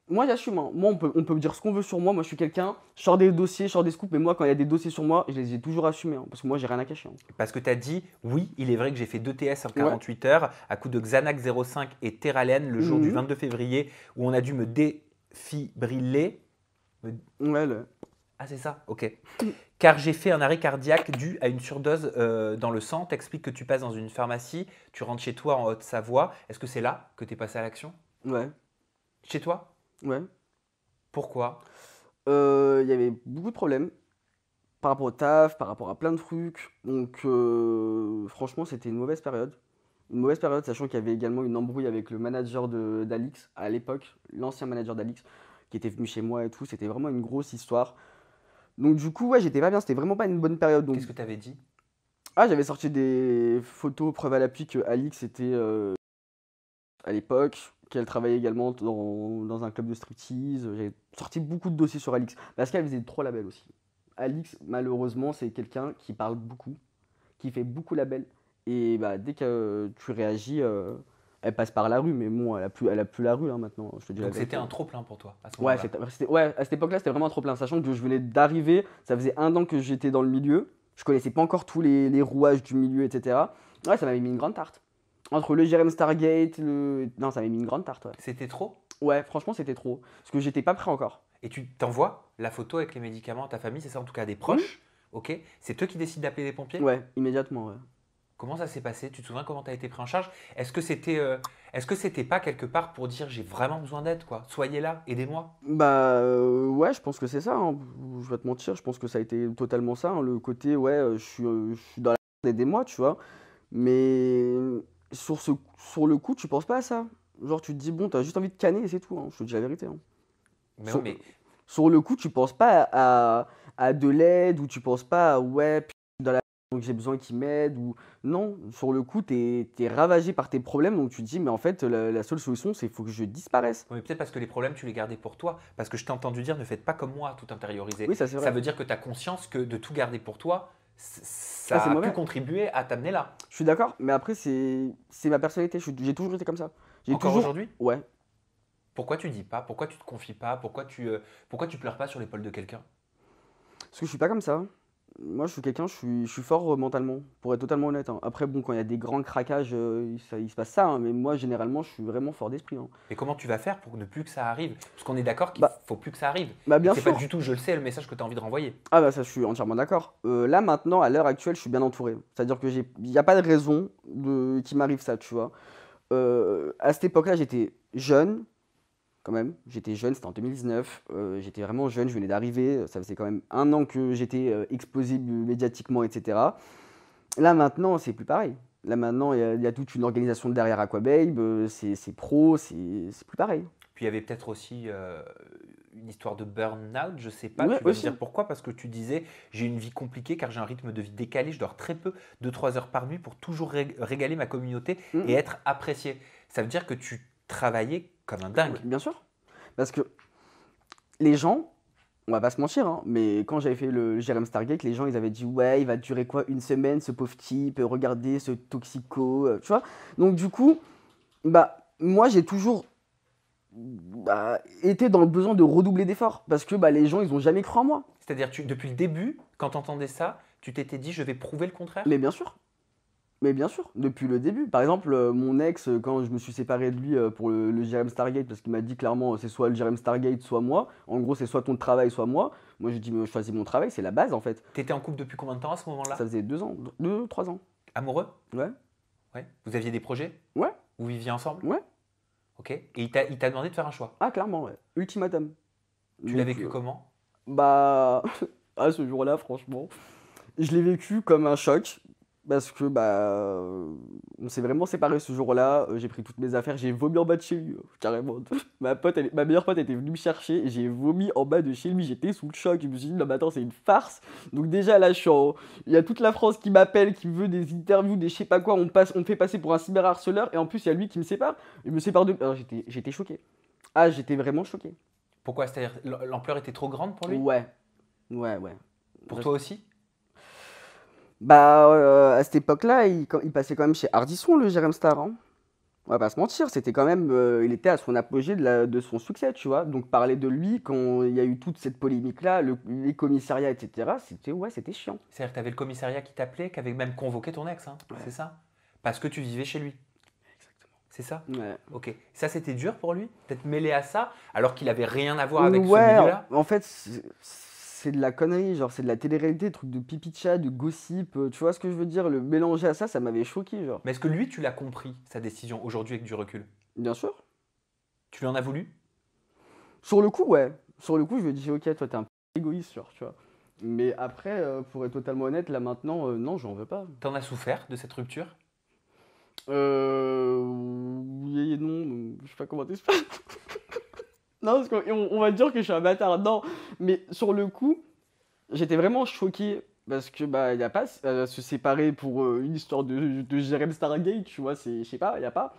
Moi, j'assume, hein. Moi, on peut dire ce qu'on veut sur moi. Moi, je suis quelqu'un, je sors des dossiers, je sors des scoops, mais moi, quand il y a des dossiers sur moi, je les ai toujours assumés, hein, parce que moi, j'ai rien à cacher, hein. Parce que tu as dit, oui, il est vrai que j'ai fait 2 TS en Ouais. 48 heures à coup de Xanax 05 et Terralen le jour du Mhm. 22 février où on a dû me défibriller. Me- Ouais, Ah, c'est ça? Ok. Car j'ai fait un arrêt cardiaque dû à une surdose dans le sang. T'expliques que tu passes dans une pharmacie, tu rentres chez toi en Haute-Savoie. Est-ce que c'est là que tu es passé à l'action? ouais, Chez toi? ouais. Pourquoi? Il y avait beaucoup de problèmes par rapport au taf, par rapport à plein de trucs. Donc, franchement, c'était une mauvaise période. Une mauvaise période, sachant qu'il y avait également une embrouille avec le manager d'Alix à l'époque, l'ancien manager d'Alix, qui était venu chez moi et tout. C'était vraiment une grosse histoire. Donc, du coup, ouais, j'étais pas bien. C'était vraiment pas une bonne période. Donc, Qu'est-ce que tu avais dit? j'avais sorti des photos preuve à l'appui que Alix était à l'époque, qu'elle travaillait également dans un club de striptease. J'ai sorti beaucoup de dossiers sur Alix parce qu'elle faisait trop label aussi. Alix, malheureusement, c'est quelqu'un qui parle beaucoup, qui fait beaucoup label. Et bah, dès que tu réagis, elle passe par la rue. Mais bon, elle a plus la rue, hein, maintenant, je te dis la Donc c'était vérité. un trop-plein pour toi à ce Ouais, moment-là. ouais, à cette époque-là, c'était vraiment trop plein. Sachant que je venais d'arriver, ça faisait 1 an que j'étais dans le milieu. Je connaissais pas encore tous les rouages du milieu, etc. Ouais, ça m'avait mis une grande tarte. Entre le Jérém Stargate, le. Non, ça m'avait mis une grande tarte, ouais. C'était trop? Ouais, franchement, c'était trop. Parce que j'étais pas prêt encore. Et tu t'envoies la photo avec les médicaments à ta famille, c'est ça en tout cas à des Hmm. proches? Ok. C'est eux qui décident d'appeler les pompiers? Ouais, immédiatement, ouais. Comment ça s'est passé? Tu te souviens comment tu as été pris en charge? Est-ce que c'était pas quelque part pour dire j'ai vraiment besoin d'aide quoi? Soyez là, aidez-moi. Bah, ouais, je pense que c'est ça, hein. Je vais te mentir, je pense que ça a été totalement ça, hein. Le côté, ouais, je suis dans la merde, aidez-moi, tu vois. Mais sur le coup, tu penses pas à ça. Genre, tu te dis, bon, t'as juste envie de canner et c'est tout, hein. Je te dis la vérité, hein. Mais oui, Sur, mais sur le coup, tu penses pas à de l'aide ou tu penses pas à, ouais, puis je suis dans la merde, donc j'ai besoin qu'il m'aide ou. Non, sur le coup, t'es ravagé par tes problèmes, donc tu te dis, mais en fait, la seule solution, c'est faut que je disparaisse. Oui, mais peut-être parce que les problèmes, tu les gardais pour toi. Parce que je t'ai entendu dire, ne faites pas comme moi, tout intérioriser. Oui, ça c'est Ça vrai. veut dire que tu as conscience que de tout garder pour toi, Ah, ça c'est a pu mauvais. contribuer à t'amener là. Je suis d'accord, mais après, c'est ma personnalité. J'ai toujours été comme ça. J'ai Encore toujours. aujourd'hui? Ouais. Pourquoi tu dis pas? Pourquoi tu te confies pas? Pourquoi tu pleures pas sur l'épaule de quelqu'un? Parce que je suis pas comme ça. Moi, je suis quelqu'un, je suis fort mentalement, pour être totalement honnête, hein. Après, bon, quand il y a des grands craquages, il se passe ça, hein, mais moi, généralement, je suis vraiment fort d'esprit, hein. Et comment tu vas faire pour ne plus que ça arrive? Parce qu'on est d'accord qu'il Bah, faut plus que ça arrive. bah, Et bien que c'est pas sûr. du tout, je le sais, le message que tu as envie de renvoyer. Ah, bah, ça, je suis entièrement d'accord. Là, maintenant, à l'heure actuelle, je suis bien entouré. C'est-à-dire que il n'y a pas de raison qu'il m'arrive ça, tu vois. À cette époque-là, j'étais jeune, quand même. J'étais jeune, c'était en 2019. J'étais vraiment jeune, je venais d'arriver. Ça faisait quand même 1 an que j'étais exposé médiatiquement, etc. Là maintenant, c'est plus pareil. Là maintenant, il y a toute une organisation derrière Aquababe, c'est pro, c'est plus pareil. Puis il y avait peut-être aussi une histoire de burn-out, je sais pas, Ouais, tu vas me aussi. dire pourquoi, parce que tu disais j'ai une vie compliquée car j'ai un rythme de vie décalé, je dors très peu, 2-3 heures par nuit pour toujours régaler ma communauté et Mhm. être apprécié. Ça veut dire que tu travaillais comme un dingue. Ouais, bien sûr. Parce que les gens, on va pas se mentir, hein, mais quand j'avais fait le Jérém Stargate, les gens ils avaient dit ouais, il va durer quoi, une semaine ce pauvre type, regardez ce toxico, tu vois. Donc du coup, bah moi j'ai toujours été dans le besoin de redoubler d'efforts parce que bah, les gens ils ont jamais cru en moi. C'est-à-dire depuis le début, quand tu entendais ça, tu t'étais dit je vais prouver le contraire? Mais bien sûr. Mais bien sûr, depuis le début. Par exemple, mon ex, quand je me suis séparé de lui pour le Jérém Stargate, parce qu'il m'a dit clairement c'est soit le Jérém Stargate, soit moi. En gros, c'est soit ton travail, soit moi. Moi, j'ai dit, mais je choisis mon travail, c'est la base en fait. T'étais en couple depuis combien de temps à ce moment-là? Ça faisait 2 ans, 3 ans. Amoureux? Ouais, Ouais. Vous aviez des projets? ouais, Vous viviez ensemble? ouais. Ok. Et il t'a demandé de faire un choix. Ah, clairement, ouais. Ultimatum. Tu l'as Donc, vécu comment? bah, à ce jour-là, franchement, je l'ai vécu comme un choc. Parce que bah on s'est vraiment séparés ce jour-là. J'ai pris toutes mes affaires, j'ai vomi en bas de chez lui, carrément. Ma meilleure pote était venue me chercher et j'ai vomi en bas de chez lui. J'étais sous le choc. Je me suis dit non mais attends, c'est une farce. Donc déjà là il y a toute la France qui m'appelle, qui veut des interviews, des je sais pas quoi. On me fait passer pour un cyberharceleur et en plus il y a lui qui me sépare. Il me sépare de. Alors, j'étais choqué. Ah, j'étais vraiment choqué. Pourquoi? C'est-à-dire l'ampleur était trop grande pour lui? Ouais, ouais, ouais. Pour toi aussi? Bah, à cette époque-là, il passait quand même chez Ardisson, le Jérém Star, hein. On va pas se mentir, c'était quand même, il était à son apogée de son succès, tu vois. Donc parler de lui quand il y a eu toute cette polémique-là, les commissariats, etc., ouais, c'était chiant. C'est-à-dire que tu avais le commissariat qui t'appelait, qui avait même convoqué ton ex, hein, Ouais. c'est ça? Parce que tu vivais chez lui, c'est ça? Ouais. Ok. Ça, c'était dur pour lui, d'être mêlé à ça, alors qu'il avait rien à voir avec ce Ouais, milieu-là? en fait, c'est de la connerie, genre c'est de la télé-réalité, truc de pipi de chat, de gossip, tu vois ce que je veux dire? Le mélanger à ça m'avait choqué, genre. Mais est-ce que lui, tu l'as compris, sa décision, aujourd'hui avec du recul? Bien sûr. Tu lui en as voulu? Sur le coup, ouais. Sur le coup, je me dis, ok, toi t'es un peu égoïste, genre, tu vois. Mais après, pour être totalement honnête, là maintenant, non, j'en veux pas. T'en as souffert de cette rupture? Oui et non, je sais pas comment t'expliquer. Non, parce qu'on va dire que je suis un bâtard, non. Mais sur le coup, j'étais vraiment choqué parce que bah il y a pas à se séparer pour une histoire de Jérém Stargate, tu vois, je sais pas, il y a pas.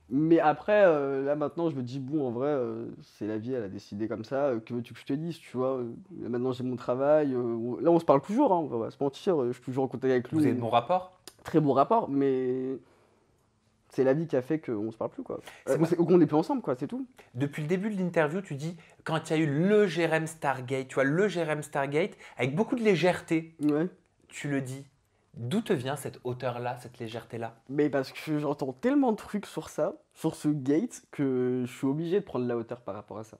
Mais après, là maintenant, je me dis bon, en vrai, c'est la vie, elle a décidé comme ça. Que veux-tu que je te dise, tu vois? Maintenant, j'ai mon travail. Là, on se parle toujours, hein, on va pas se mentir. Je suis toujours en contact avec Vous avez de lui, bons rapports? très bon rapport, mais c'est la vie qui a fait qu'on se parle plus, quoi. C'est ma- On est plus ensemble, quoi, c'est tout. Depuis le début de l'interview, tu dis, quand il y a eu le Jérém Stargate, tu vois, le Jérém Stargate, avec beaucoup de légèreté, Ouais. tu le dis. D'où te vient cette hauteur-là, cette légèreté-là? Mais parce que j'entends tellement de trucs sur ça, sur ce gate, que je suis obligé de prendre la hauteur par rapport à ça.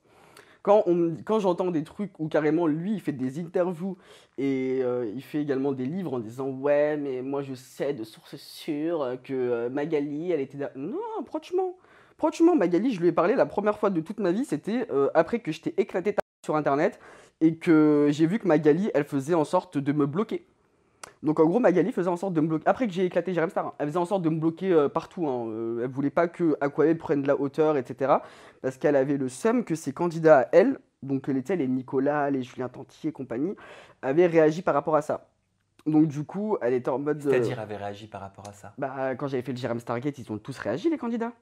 Quand j'entends des trucs où carrément lui il fait des interviews et il fait également des livres en disant ouais mais moi je sais de sources sûres que Magali elle était non franchement Magali je lui ai parlé la première fois de toute ma vie c'était après que je t'ai éclaté sur internet et que j'ai vu que Magali elle faisait en sorte de me bloquer. Donc en gros, Magali faisait en sorte de me bloquer. Après que j'ai éclaté Jérém Star, hein, elle faisait en sorte de me bloquer partout, hein. Elle voulait pas que Aquae prenne de la hauteur, etc. Parce qu'elle avait le seum que ses candidats à elle, donc les Nicolas, les Julien Tanti et compagnie, avaient réagi par rapport à ça. Donc du coup, elle était en mode. C'est-à-dire avait réagi par rapport à ça. Bah, quand j'avais fait le Jérém Stargate, ils ont tous réagi, les candidats.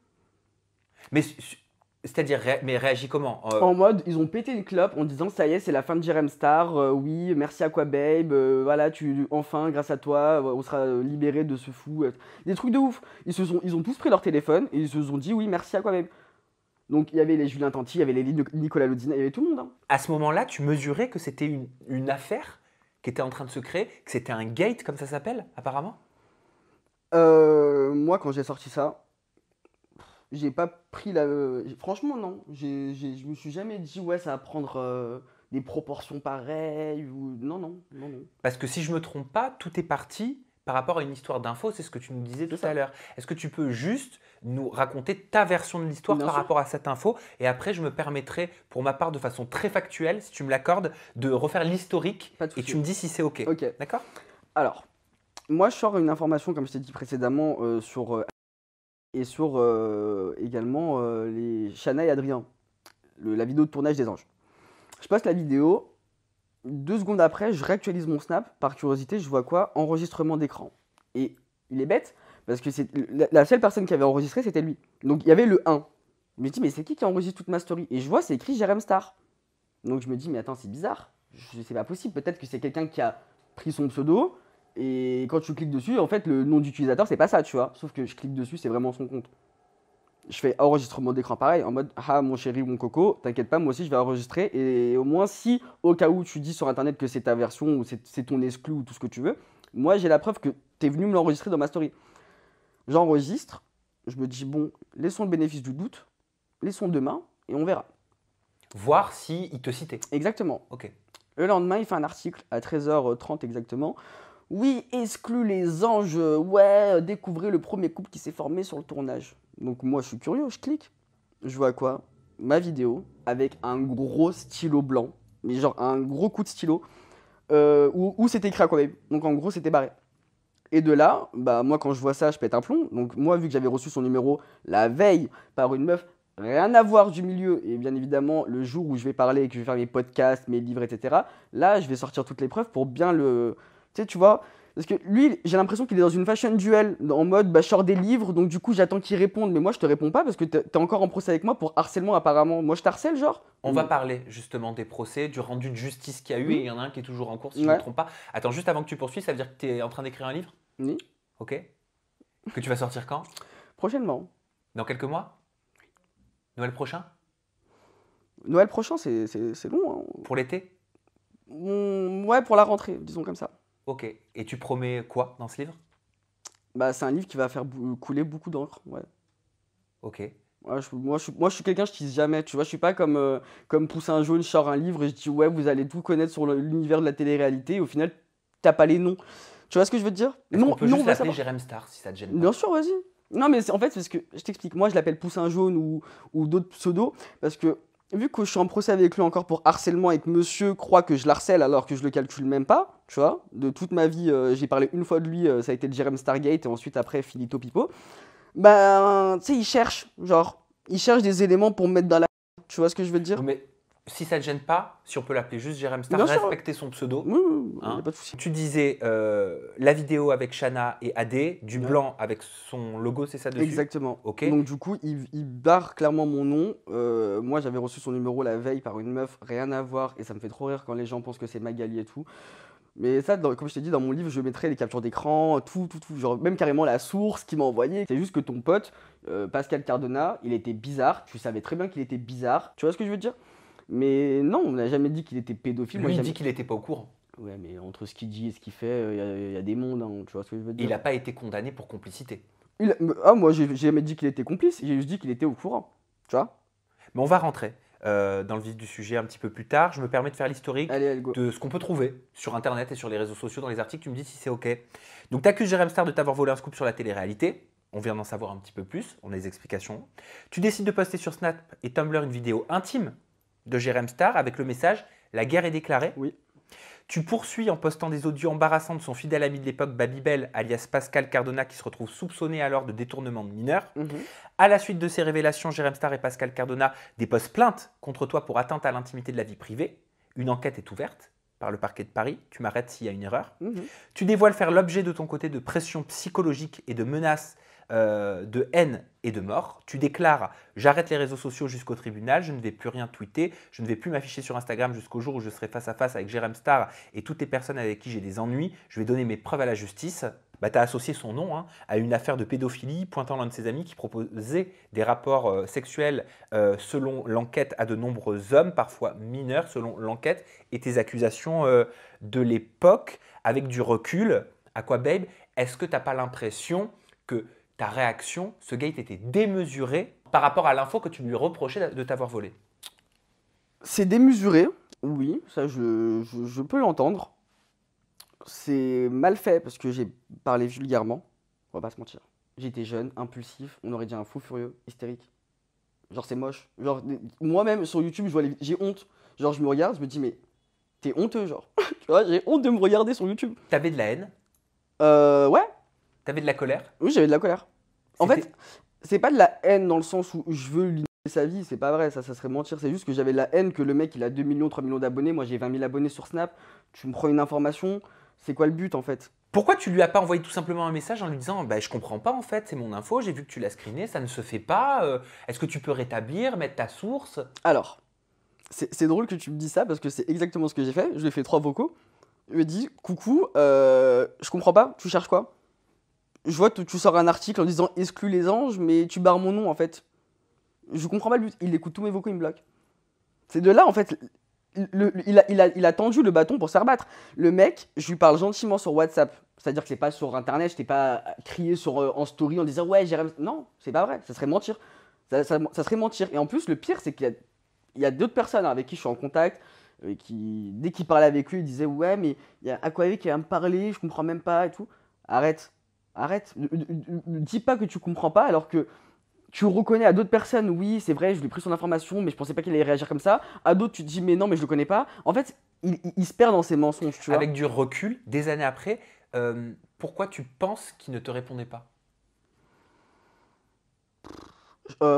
Mais c'est-à-dire, mais réagi comment? En mode, ils ont pété une clope en disant ça y est, c'est la fin de Jérém Star. Oui, merci à quoi, babe. Voilà, enfin, grâce à toi, on sera libéré de ce fou. Des trucs de ouf. Ils ont tous pris leur téléphone et ils se sont dit oui, merci à quoi, babe. Donc il y avait les Julien Tanti, il y avait les Nicolas Lodina, il y avait tout le monde, hein. À ce moment-là, tu mesurais que c'était une affaire qui était en train de se créer, que c'était un gate, comme ça s'appelle, apparemment? Moi, quand j'ai sorti ça, j'ai pas pris la. Franchement, non. Je me suis jamais dit ouais, ça va prendre des proportions pareilles ou non. Parce que si je me trompe pas, tout est parti par rapport à une histoire d'info, c'est ce que tu nous disais C'est tout à ça. l'heure. Est-ce que tu peux juste nous raconter ta version de l'histoire Bien par sûr. rapport à cette info? Et après, je me permettrai, pour ma part, de façon très factuelle, si tu me l'accordes, de refaire l'historique Pas de et souci. tu me dis si c'est OK. Ok. D'accord? Alors, moi, je sors une information, comme je t'ai dit précédemment, sur et sur également les Shana et Adrien, la vidéo de tournage des anges. Je poste la vidéo, 2 secondes après, je réactualise mon snap, par curiosité, je vois quoi? Enregistrement d'écran. Et il est bête, parce que la seule personne qui avait enregistré, c'était lui. Donc il y avait le 1. Je me dis, mais c'est qui enregistre toute ma story? Et je vois, c'est écrit Jérém Star. Donc je me dis, mais attends, c'est bizarre. C'est pas possible, peut-être que c'est quelqu'un qui a pris son pseudo, et quand tu cliques dessus, en fait, le nom d'utilisateur, c'est pas ça, tu vois. Sauf que je clique dessus, c'est vraiment son compte. Je fais enregistrement d'écran pareil, en mode ah mon chéri, mon coco, t'inquiète pas, moi aussi je vais enregistrer. Et au moins, si au cas où tu dis sur internet que c'est ta version ou c'est ton exclu ou tout ce que tu veux, moi j'ai la preuve que t'es venu me l'enregistrer dans ma story. J'enregistre, je me dis bon, laissons le bénéfice du doute, laissons demain et on verra. Voir si il te citait. Exactement. OK. Le lendemain, il fait un article à 13h30 exactement. Oui, exclut les anges, ouais, découvrez le premier couple qui s'est formé sur le tournage. Donc moi je suis curieux, je clique. Je vois quoi? Ma vidéo avec un gros stylo blanc, mais genre un gros coup de stylo, où c'était écrit Aquababe. Donc en gros c'était barré. Et de là, bah moi quand je vois ça, je pète un plomb. Donc moi vu que j'avais reçu son numéro la veille par une meuf, rien à voir du milieu, et bien évidemment le jour où je vais parler et que je vais faire mes podcasts, mes livres, etc. Là je vais sortir toutes les preuves pour bien le... Tu vois, parce que lui, j'ai l'impression qu'il est dans une fashion duel, en mode bah, je sors des livres, donc du coup j'attends qu'il réponde, mais moi je te réponds pas parce que t'es encore en procès avec moi pour harcèlement apparemment. Moi je t'harcèle genre? On va parler justement des procès, du rendu de justice qu'il y a eu, et il y en a un qui est toujours en cours, si je ne Ouais. me trompe pas. Attends, juste avant que tu poursuives, ça veut dire que tu es en train d'écrire un livre? Oui. OK. Que tu vas sortir quand? Prochainement. Dans quelques mois? Noël prochain? Noël prochain, c'est long, hein. Pour l'été? Ouais, pour la rentrée, disons comme ça. Ok. Et tu promets quoi dans ce livre? Bah, c'est un livre qui va faire couler beaucoup d'encre, ouais. Ok. Ouais, moi, je suis quelqu'un, je tease jamais, tu vois. Je suis pas comme Poussin Jaune, je sors un livre et je dis, ouais, vous allez tout connaître sur l'univers de la télé-réalité. Et au final, t'as pas les noms. Tu vois ce que je veux te dire? Est-ce qu'on Non, peut non, on juste va l'appeler savoir. Jérém Star si ça te gêne Bien pas? sûr, vas-y. Non, mais en fait, c'est parce que je t'explique. Moi, je l'appelle Poussin Jaune ou d'autres pseudos. Parce que vu que je suis en procès avec lui encore pour harcèlement et que monsieur croit que je l'harcèle alors que je le calcule même pas, tu vois. De toute ma vie, j'ai parlé une fois de lui, ça a été le Jérém Stargate et ensuite après Finito Pipo. Ben, tu sais, il cherche des éléments pour me mettre dans la. Tu vois ce que je veux te dire? Oui, mais si ça te gêne pas, si on peut l'appeler juste Jérém Star, Bien sûr, respecter son pseudo. oui, oui, il n'y a Hein. pas de souci. Tu disais la vidéo avec Shana et AD, du Ouais. blanc avec son logo, c'est ça dessus? Exactement. Ok. Donc, du coup, il barre clairement mon nom. Moi, j'avais reçu son numéro la veille par une meuf, rien à voir, et ça me fait trop rire quand les gens pensent que c'est Magali et tout. Mais ça, comme je t'ai dit, dans mon livre, je mettrai les captures d'écran, tout, genre même carrément la source qui m'a envoyé. C'est juste que ton pote, Pascal Cardona, il était bizarre. Tu savais très bien qu'il était bizarre. Tu vois ce que je veux dire? Mais non, on n'a jamais dit qu'il était pédophile. Moi, Lui il jamais. dit qu'il n'était pas au courant. Ouais, mais entre ce qu'il dit et ce qu'il fait, il y a des mondes, hein, tu vois ce que je veux Il dire? n'a pas été condamné pour complicité. Moi, j'ai jamais dit qu'il était complice, j'ai juste dit qu'il était au courant. Tu vois? Mais on va rentrer dans le vif du sujet un petit peu plus tard. Je me permets de faire l'historique Allez, go. de ce qu'on peut trouver sur Internet et sur les réseaux sociaux, dans les articles. Tu me dis si c'est OK. Donc, tu accuses Jérém Star de t'avoir volé un scoop sur la télé-réalité. On vient d'en savoir un petit peu plus. On a des explications. Tu décides de poster sur Snap et Tumblr une vidéo intime de Jérém Star avec le message « La guerre est déclarée ». Oui. Tu poursuis en postant des audios embarrassants de son fidèle ami de l'époque, Babybel, alias Pascal Cardona, qui se retrouve soupçonné alors de détournement de mineurs. Mhm. À la suite de ces révélations, Jérém Star et Pascal Cardona déposent plainte contre toi pour atteinte à l'intimité de la vie privée. Une enquête est ouverte par le parquet de Paris. Tu m'arrêtes s'il y a une erreur. Mhm. Tu dévoiles faire l'objet de ton côté de pression psychologique et de menaces de haine et de mort. Tu déclares « J'arrête les réseaux sociaux jusqu'au tribunal, je ne vais plus rien tweeter, je ne vais plus m'afficher sur Instagram jusqu'au jour où je serai face à face avec Jérém Star et toutes les personnes avec qui j'ai des ennuis. Je vais donner mes preuves à la justice. » Bah, tu as associé son nom à une affaire de pédophilie pointant l'un de ses amis qui proposait des rapports sexuels selon l'enquête à de nombreux hommes, parfois mineurs selon l'enquête, et tes accusations de l'époque avec du recul. À quoi, babe? Est-ce que tu n'as pas l'impression que ta réaction, ce gars était démesuré par rapport à l'info que tu lui reprochais de t'avoir volé? C'est démesuré, oui, ça je peux l'entendre. C'est mal fait parce que j'ai parlé vulgairement, on va pas se mentir. J'étais jeune, impulsif, on aurait dit un fou furieux, hystérique. Genre c'est moche. Genre moi-même sur YouTube, j'ai honte. Genre je me regarde, je me dis mais t'es honteux genre. Tu vois, j'ai honte de me regarder sur YouTube. T'avais de la haine, Ouais, t'avais de la colère. oui, j'avais de la colère. En C'était- fait, c'est pas de la haine dans le sens où je veux lui niquer sa vie, c'est pas vrai, ça serait mentir. C'est juste que j'avais de la haine que le mec il a 2 millions, 3 millions d'abonnés, moi j'ai 20 000 abonnés sur Snap. Tu me prends une information, c'est quoi le but en fait? Pourquoi tu lui as pas envoyé tout simplement un message en lui disant bah, je comprends pas en fait, c'est mon info, j'ai vu que tu l'as screené, ça ne se fait pas, est-ce que tu peux rétablir, mettre ta source? Alors, c'est drôle que tu me dis ça parce que c'est exactement ce que j'ai fait. Je lui ai fait 3 vocaux. Je lui ai dit coucou, je comprends pas, tu cherches quoi? Je vois que tu sors un article en disant exclus les anges, mais tu barres mon nom en fait. Je comprends pas le but. Il écoute tous mes vocaux, il me bloque. C'est de là en fait. Il a tendu le bâton pour se faire battre. Le mec, je lui parle gentiment sur WhatsApp. C'est-à-dire que c'est pas sur internet, je t'ai pas crié en story en disant ouais, Jérém. Non, c'est pas vrai, ça serait mentir. Ça serait mentir. Et en plus, le pire, c'est qu'il y a d'autres personnes avec qui je suis en contact. Dès qu'il parlait avec lui, il disait ouais, mais il y a Aquavi qui va me parler, je comprends même pas et tout. Arrête, arrête. Ne dis pas que tu comprends pas alors que tu reconnais à d'autres personnes, oui, c'est vrai, je lui ai pris son information, mais je pensais pas qu'il allait réagir comme ça. À d'autres, tu te dis, mais non, mais je le connais pas. En fait, il se perd dans ses mensonges, tu vois. Avec du recul, des années après, pourquoi tu penses qu'il ne te répondait pas?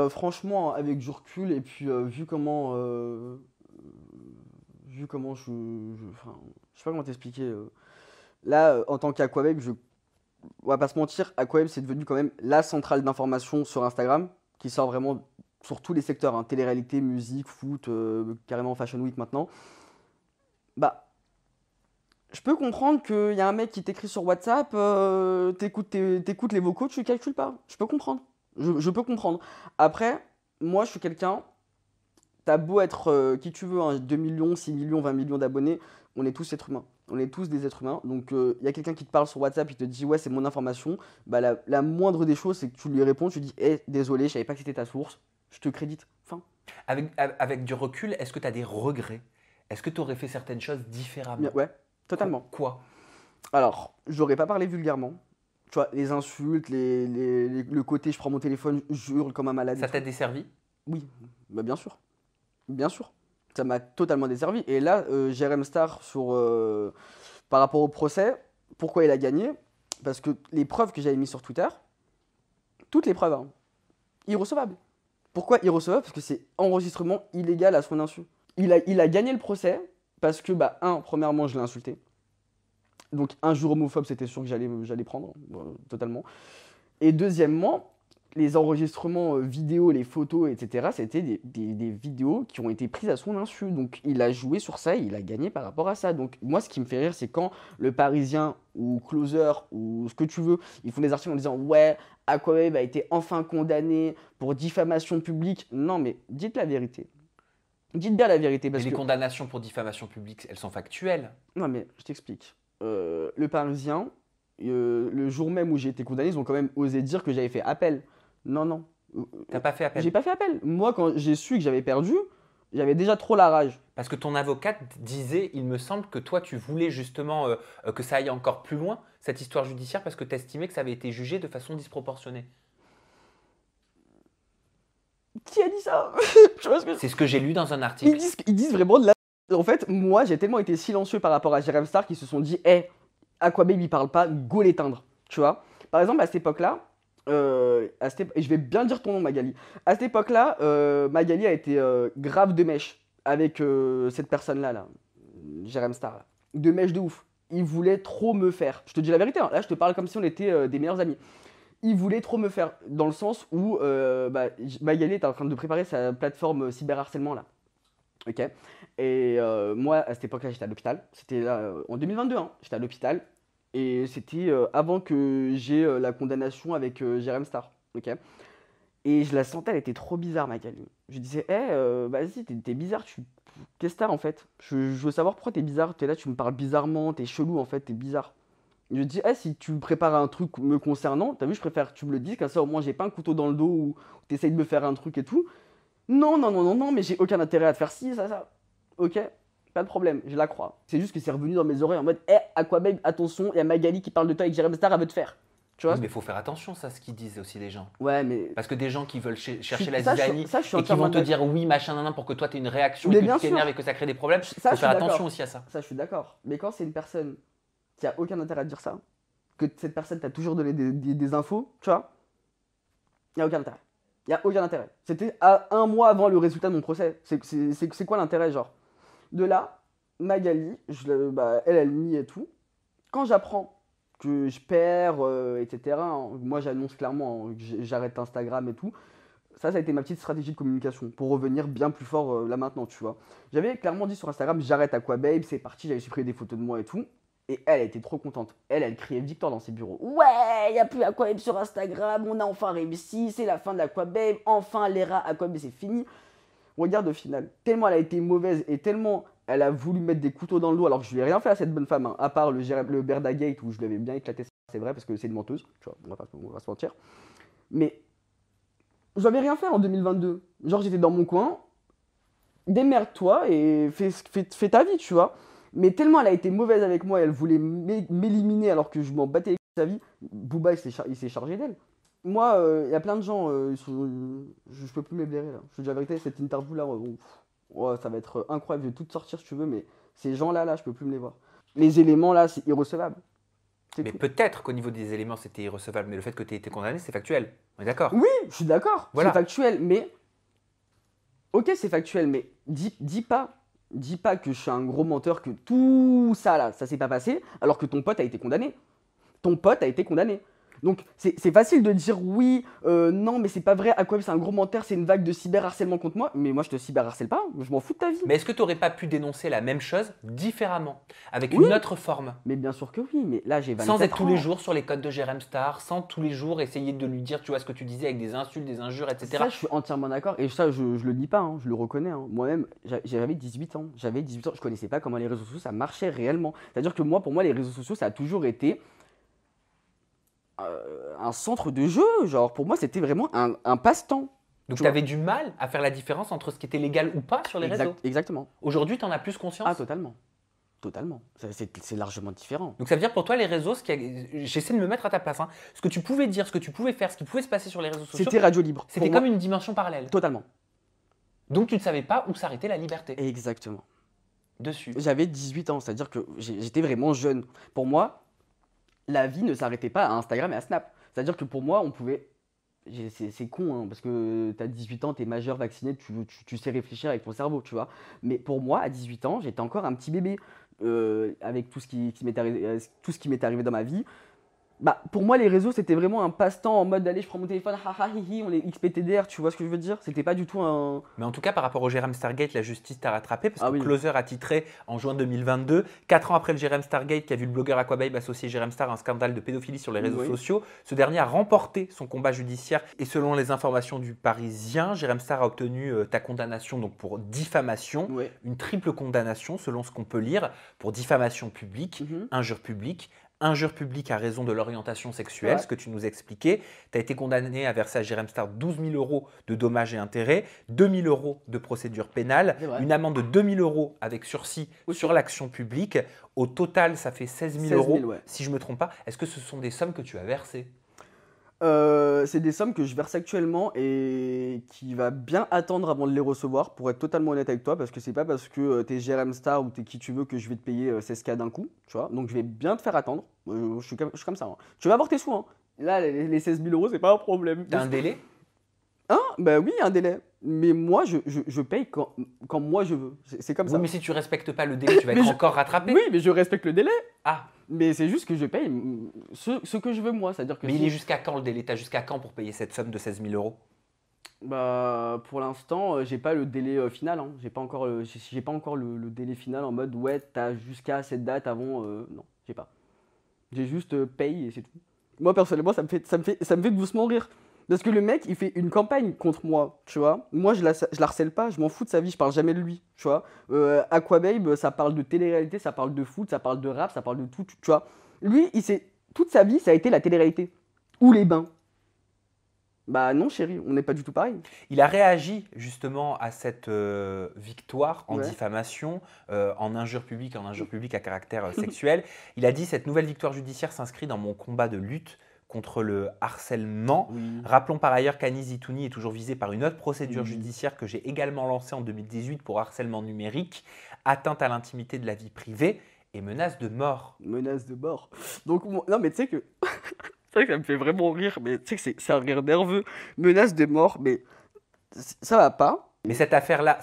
Franchement, avec du recul, et puis vu comment enfin, je sais pas comment t'expliquer. Là, en tant qu'Aquaweb, on va pas se mentir, Aquaweb, c'est devenu quand même la centrale d'information sur Instagram, qui sort vraiment sur tous les secteurs, hein, télé-réalité, musique, foot, carrément Fashion Week maintenant. Bah, je peux comprendre qu'il y a un mec qui t'écrit sur WhatsApp, t'écoutes les vocaux, tu calcules pas. Je peux comprendre. Je peux comprendre. Après, moi, je suis quelqu'un, t'as beau être qui tu veux, hein, 2 millions, 6 millions, 20 millions d'abonnés, on est tous êtres humains. On est tous des êtres humains. Donc, il y a quelqu'un qui te parle sur WhatsApp, il te dit, ouais, c'est mon information. Bah, la moindre des choses, c'est que tu lui réponds, tu dis, eh, désolé, je savais pas que c'était ta source, je te crédite. Fin. Avec du recul, est-ce que tu as des regrets? Est-ce que tu aurais fait certaines choses différemment? Ouais, totalement. Quoi? Alors, j'aurais pas parlé vulgairement. Tu vois, les insultes, le côté je prends mon téléphone, je hurle comme un malade et Ça t'a tout. desservi? Oui, bah bien sûr. Bien sûr. Ça m'a totalement desservi. Et là, Jérém Star, par rapport au procès, pourquoi il a gagné? Parce que les preuves que j'avais mises sur Twitter, toutes les preuves, hein, irrecevables. Pourquoi irrecevable? Parce que c'est enregistrement illégal à son insu. Il a gagné le procès parce que, bah, premièrement, je l'ai insulté. Donc, un jour homophobe, c'était sûr que j'allais prendre, totalement. Et deuxièmement, les enregistrements vidéo, les photos, etc., c'était des vidéos qui ont été prises à son insu. Donc, il a joué sur ça et il a gagné par rapport à ça. Donc, moi, ce qui me fait rire, c'est quand le Parisien ou Closer ou ce que tu veux, ils font des articles en disant ouais, Aquawave a été enfin condamné pour diffamation publique. Non, mais dites la vérité. Dites bien la vérité Mais parce les que. condamnations pour diffamation publique, elles sont factuelles. Non, mais je t'explique. Le Parisien, le jour même où j'ai été condamné, ils ont quand même osé dire que j'avais fait appel. Non, non. T'as pas fait J'ai appel. pas fait appel. Moi, quand j'ai su que j'avais perdu, j'avais déjà trop la rage. Parce que ton avocate disait, il me semble que toi, tu voulais justement que ça aille encore plus loin, cette histoire judiciaire, parce que tu estimais que ça avait été jugé de façon disproportionnée. Qui a dit ça? Tu vois ce que C'est ce que j'ai lu dans un ils article. disent vraiment de la. En fait, moi, j'ai tellement été silencieux par rapport à Jérém Star qu'ils se sont dit, hé, Aquababe, il parle pas, go l'éteindre. Tu vois? Par exemple, à cette époque-là, et je vais bien dire ton nom, Magali. À cette époque-là, Magali a été grave de mèche avec cette personne-là, là, Jérém Star. Là. De mèche de ouf. Il voulait trop me faire. Je te dis la vérité, hein. Là, je te parle comme si on était des meilleurs amis. Il voulait trop me faire, dans le sens où Magali était en train de préparer sa plateforme cyberharcèlement, là. Ok. Et moi, à cette époque-là, j'étais à l'hôpital. C'était là, en 2022, hein. J'étais à l'hôpital. Et c'était avant que j'ai la condamnation avec Jérém Star. Ok. Et je la sentais, elle était trop bizarre, Magali. Je disais, hé, vas-y, t'es bizarre, qu'est-ce que t'as en fait? Je veux savoir pourquoi t'es bizarre. T'es là, tu me parles bizarrement, t'es chelou en fait, t'es bizarre. Je dis, eh, si tu prépares un truc me concernant, t'as vu, je préfère que tu me le dises, comme ça au moins j'ai pas un couteau dans le dos ou t'essayes de me faire un truc et tout. Non, non, non, non, non, mais j'ai aucun intérêt à te faire ci, ça. Ok, pas de problème, je la crois. C'est juste que c'est revenu dans mes oreilles en mode, eh, Aquababe, attention, il y a Magali qui parle de toi avec Jérém Star, elle veut te faire. Tu vois? Oui, mais il faut faire attention, ça, ce qu'ils disent aussi les gens. Ouais, mais. Parce que des gens qui veulent chercher la Ça, zizanie ça, je suis et qui vont entièrement te dire oui, machin, nan, nan, pour que toi, tu aies une réaction Mais et que bien tu t'énerves sûr. et que ça crée des problèmes, Ça, faut je suis faire attention d'accord. aussi à ça. Ça, je suis d'accord. Mais quand c'est une personne qui a aucun intérêt à te dire ça, que cette personne t'a toujours donné des infos, tu vois, il n'y a aucun intérêt. Il n'y a aucun intérêt. C'était à un mois avant le résultat de mon procès. C'est quoi l'intérêt, genre? De là, Magali, elle nie et tout. Quand j'apprends que je perds, etc., hein, moi j'annonce clairement hein, que j'arrête Instagram et tout. Ça a été ma petite stratégie de communication pour revenir bien plus fort là maintenant, tu vois. J'avais clairement dit sur Instagram, j'arrête Aquababe, c'est parti, j'avais supprimé des photos de moi et tout. Et elle était trop contente. Elle criait victoire dans ses bureaux. Ouais, y a plus Aquababe sur Instagram, on a enfin réussi, c'est la fin de l'Aquababe, enfin l'era Aquababe, c'est fini. Regarde au final, tellement elle a été mauvaise et tellement elle a voulu mettre des couteaux dans le dos alors que je lui ai rien fait à cette bonne femme, hein, à part le Berda Gate où je l'avais bien éclaté, c'est vrai, parce que c'est une menteuse, tu vois, on va se mentir. Mais j'avais rien fait en 2022. Genre j'étais dans mon coin, démerde-toi et fais ta vie, tu vois. Mais tellement elle a été mauvaise avec moi et elle voulait m'éliminer alors que je m'en battais avec sa vie, Booba il s'est chargé d'elle. Moi, il y a plein de gens, je peux plus me blairer là. Je te dis la vérité, cette interview là, ouais, ça va être incroyable, je vais tout sortir si tu veux, mais ces gens là, je peux plus me les voir. Les éléments là, c'est irrecevable. C'est Mais tout. peut-être qu'au niveau des éléments, c'était irrecevable, mais le fait que tu aies été condamné, c'est factuel. On est d'accord? Oui, je suis d'accord, Voilà. c'est factuel, mais. Ok, c'est factuel, mais dis pas que je suis un gros menteur, que tout ça là, ça s'est pas passé, alors que ton pote a été condamné. Ton pote a été condamné. Donc c'est facile de dire oui, non, mais c'est pas vrai, Aquabay c'est un gros menteur, c'est une vague de cyberharcèlement contre moi. Mais moi je te cyberharcèle pas, je m'en fous de ta vie. Mais est-ce que tu n'aurais pas pu dénoncer la même chose différemment, avec Oui. une autre forme? Mais bien sûr que oui, mais là j'ai 24 Sans être tous ans. les jours sur les codes de Jérém Star, sans tous les jours essayer de lui dire, tu vois, ce que tu disais avec des insultes, des injures, etc. Ça, je suis entièrement d'accord. Et ça, je le dis pas, hein, je le reconnais. Hein. Moi-même, j'avais 18 ans. J'avais 18 ans, je connaissais pas comment les réseaux sociaux, ça marchait réellement. C'est-à-dire que moi, pour moi, les réseaux sociaux, ça a toujours été un centre de jeu. Genre, pour moi, c'était vraiment un passe-temps. Donc Tu tu avais du mal à faire la différence entre ce qui était légal ou pas sur les réseaux. Exactement. Aujourd'hui, tu en as plus conscience? Ah, totalement. Totalement. C'est largement différent. Donc ça veut dire pour toi les réseaux, j'essaie de me mettre à ta place, hein. Ce que tu pouvais dire, ce que tu pouvais faire, ce qui pouvait se passer sur les réseaux sociaux, C'était radio libre. c'était Pour comme moi, une dimension parallèle. totalement. Donc tu ne savais pas où s'arrêtait la liberté Exactement. dessus. J'avais 18 ans, c'est-à-dire que j'étais vraiment jeune. Pour moi, la vie ne s'arrêtait pas à Instagram et à Snap. C'est-à-dire que pour moi, on pouvait. C'est con, hein, parce que t'as 18 ans, t'es majeur, vacciné, tu sais réfléchir avec ton cerveau, tu vois. Mais pour moi, à 18 ans, j'étais encore un petit bébé. Avec tout ce qui m'est arrivé, tout ce qui m'est arrivé dans ma vie. Bah, pour moi, les réseaux, c'était vraiment un passe-temps en mode allez, je prends mon téléphone, haha, hihi, on est XPTDR, tu vois ce que je veux dire? C'était pas du tout un. Mais en tout cas, par rapport au Jérém Stargate, la justice t'a rattrapé parce Ah que oui. Closer a titré en juin 2022, 4 ans après le Jérém Stargate qui a vu le blogueur Aquababe associer Jérém Star à un scandale de pédophilie sur les réseaux Oui. sociaux, ce dernier a remporté son combat judiciaire et selon les informations du Parisien, Jérém Star a obtenu ta condamnation donc pour diffamation, Ouais. une triple condamnation selon ce qu'on peut lire pour diffamation publique, Mhm. injure publique à raison de l'orientation sexuelle, Ouais. ce que tu nous expliquais. Tu as été condamné à verser à Jérém Star 12 000 euros de dommages et intérêts, 2 000 euros de procédure pénale, C'est vrai. une amende de 2 000 euros avec sursis Oui. sur l'action publique. Au total, ça fait 16 000 16 000, euros, ouais. si je ne me trompe pas. Est-ce que ce sont des sommes que tu as versées? C'est des sommes que je verse actuellement et qui va bien attendre avant de les recevoir, pour être totalement honnête avec toi, parce que c'est pas parce que t'es Jérém Star ou t'es qui tu veux que je vais te payer 16K d'un coup, tu vois. Donc je vais bien te faire attendre. Je suis comme ça. Hein. Tu vas avoir tes sous, hein. Là, les 16 000 euros, c'est pas un problème. Tu as un délai? Hein? Bah oui, un délai. Mais moi, je paye quand moi je veux. C'est comme Oui, ça. mais si tu respectes pas le délai, tu vas Mais être je- encore rattrapé. Oui, mais je respecte le délai. Ah, Mais c'est juste que je paye ce que je veux moi. C'est-à-dire que mais il si- est jusqu'à quand le délai? T'as jusqu'à quand pour payer cette somme de 16 000 euros? Bah, pour l'instant, j'ai pas le délai final. Hein. J'ai pas encore, j'ai pas encore le délai final en mode ouais, t'as jusqu'à cette date avant. Non, j'ai pas. J'ai juste paye et c'est tout. Moi personnellement, ça me fait doucement rire. Parce que le mec, il fait une campagne contre moi, tu vois. Moi, je la harcèle pas, je m'en fous de sa vie, je parle jamais de lui, tu vois. Aquababe, ça parle de télé-réalité, ça parle de foot, ça parle de rap, ça parle de tout, tu vois. Lui, toute sa vie, ça a été la télé-réalité. Ou les bains. Bah non, chérie, on n'est pas du tout pareil. Il a réagi justement à cette victoire en Ouais. diffamation, en injure publique à caractère sexuel. Il a dit: cette nouvelle victoire judiciaire s'inscrit dans mon combat de lutte contre le harcèlement. Oui. Rappelons par ailleurs qu'Anis Zitouni est toujours visée par une autre procédure Oui. judiciaire que j'ai également lancée en 2018 pour harcèlement numérique, atteinte à l'intimité de la vie privée et menace de mort. Menace de mort. Donc, non, mais tu sais que. C'est vrai que ça me fait vraiment rire, mais tu sais que c'est un rire nerveux. Menace de mort, mais ça va pas. Mais cette affaire-là,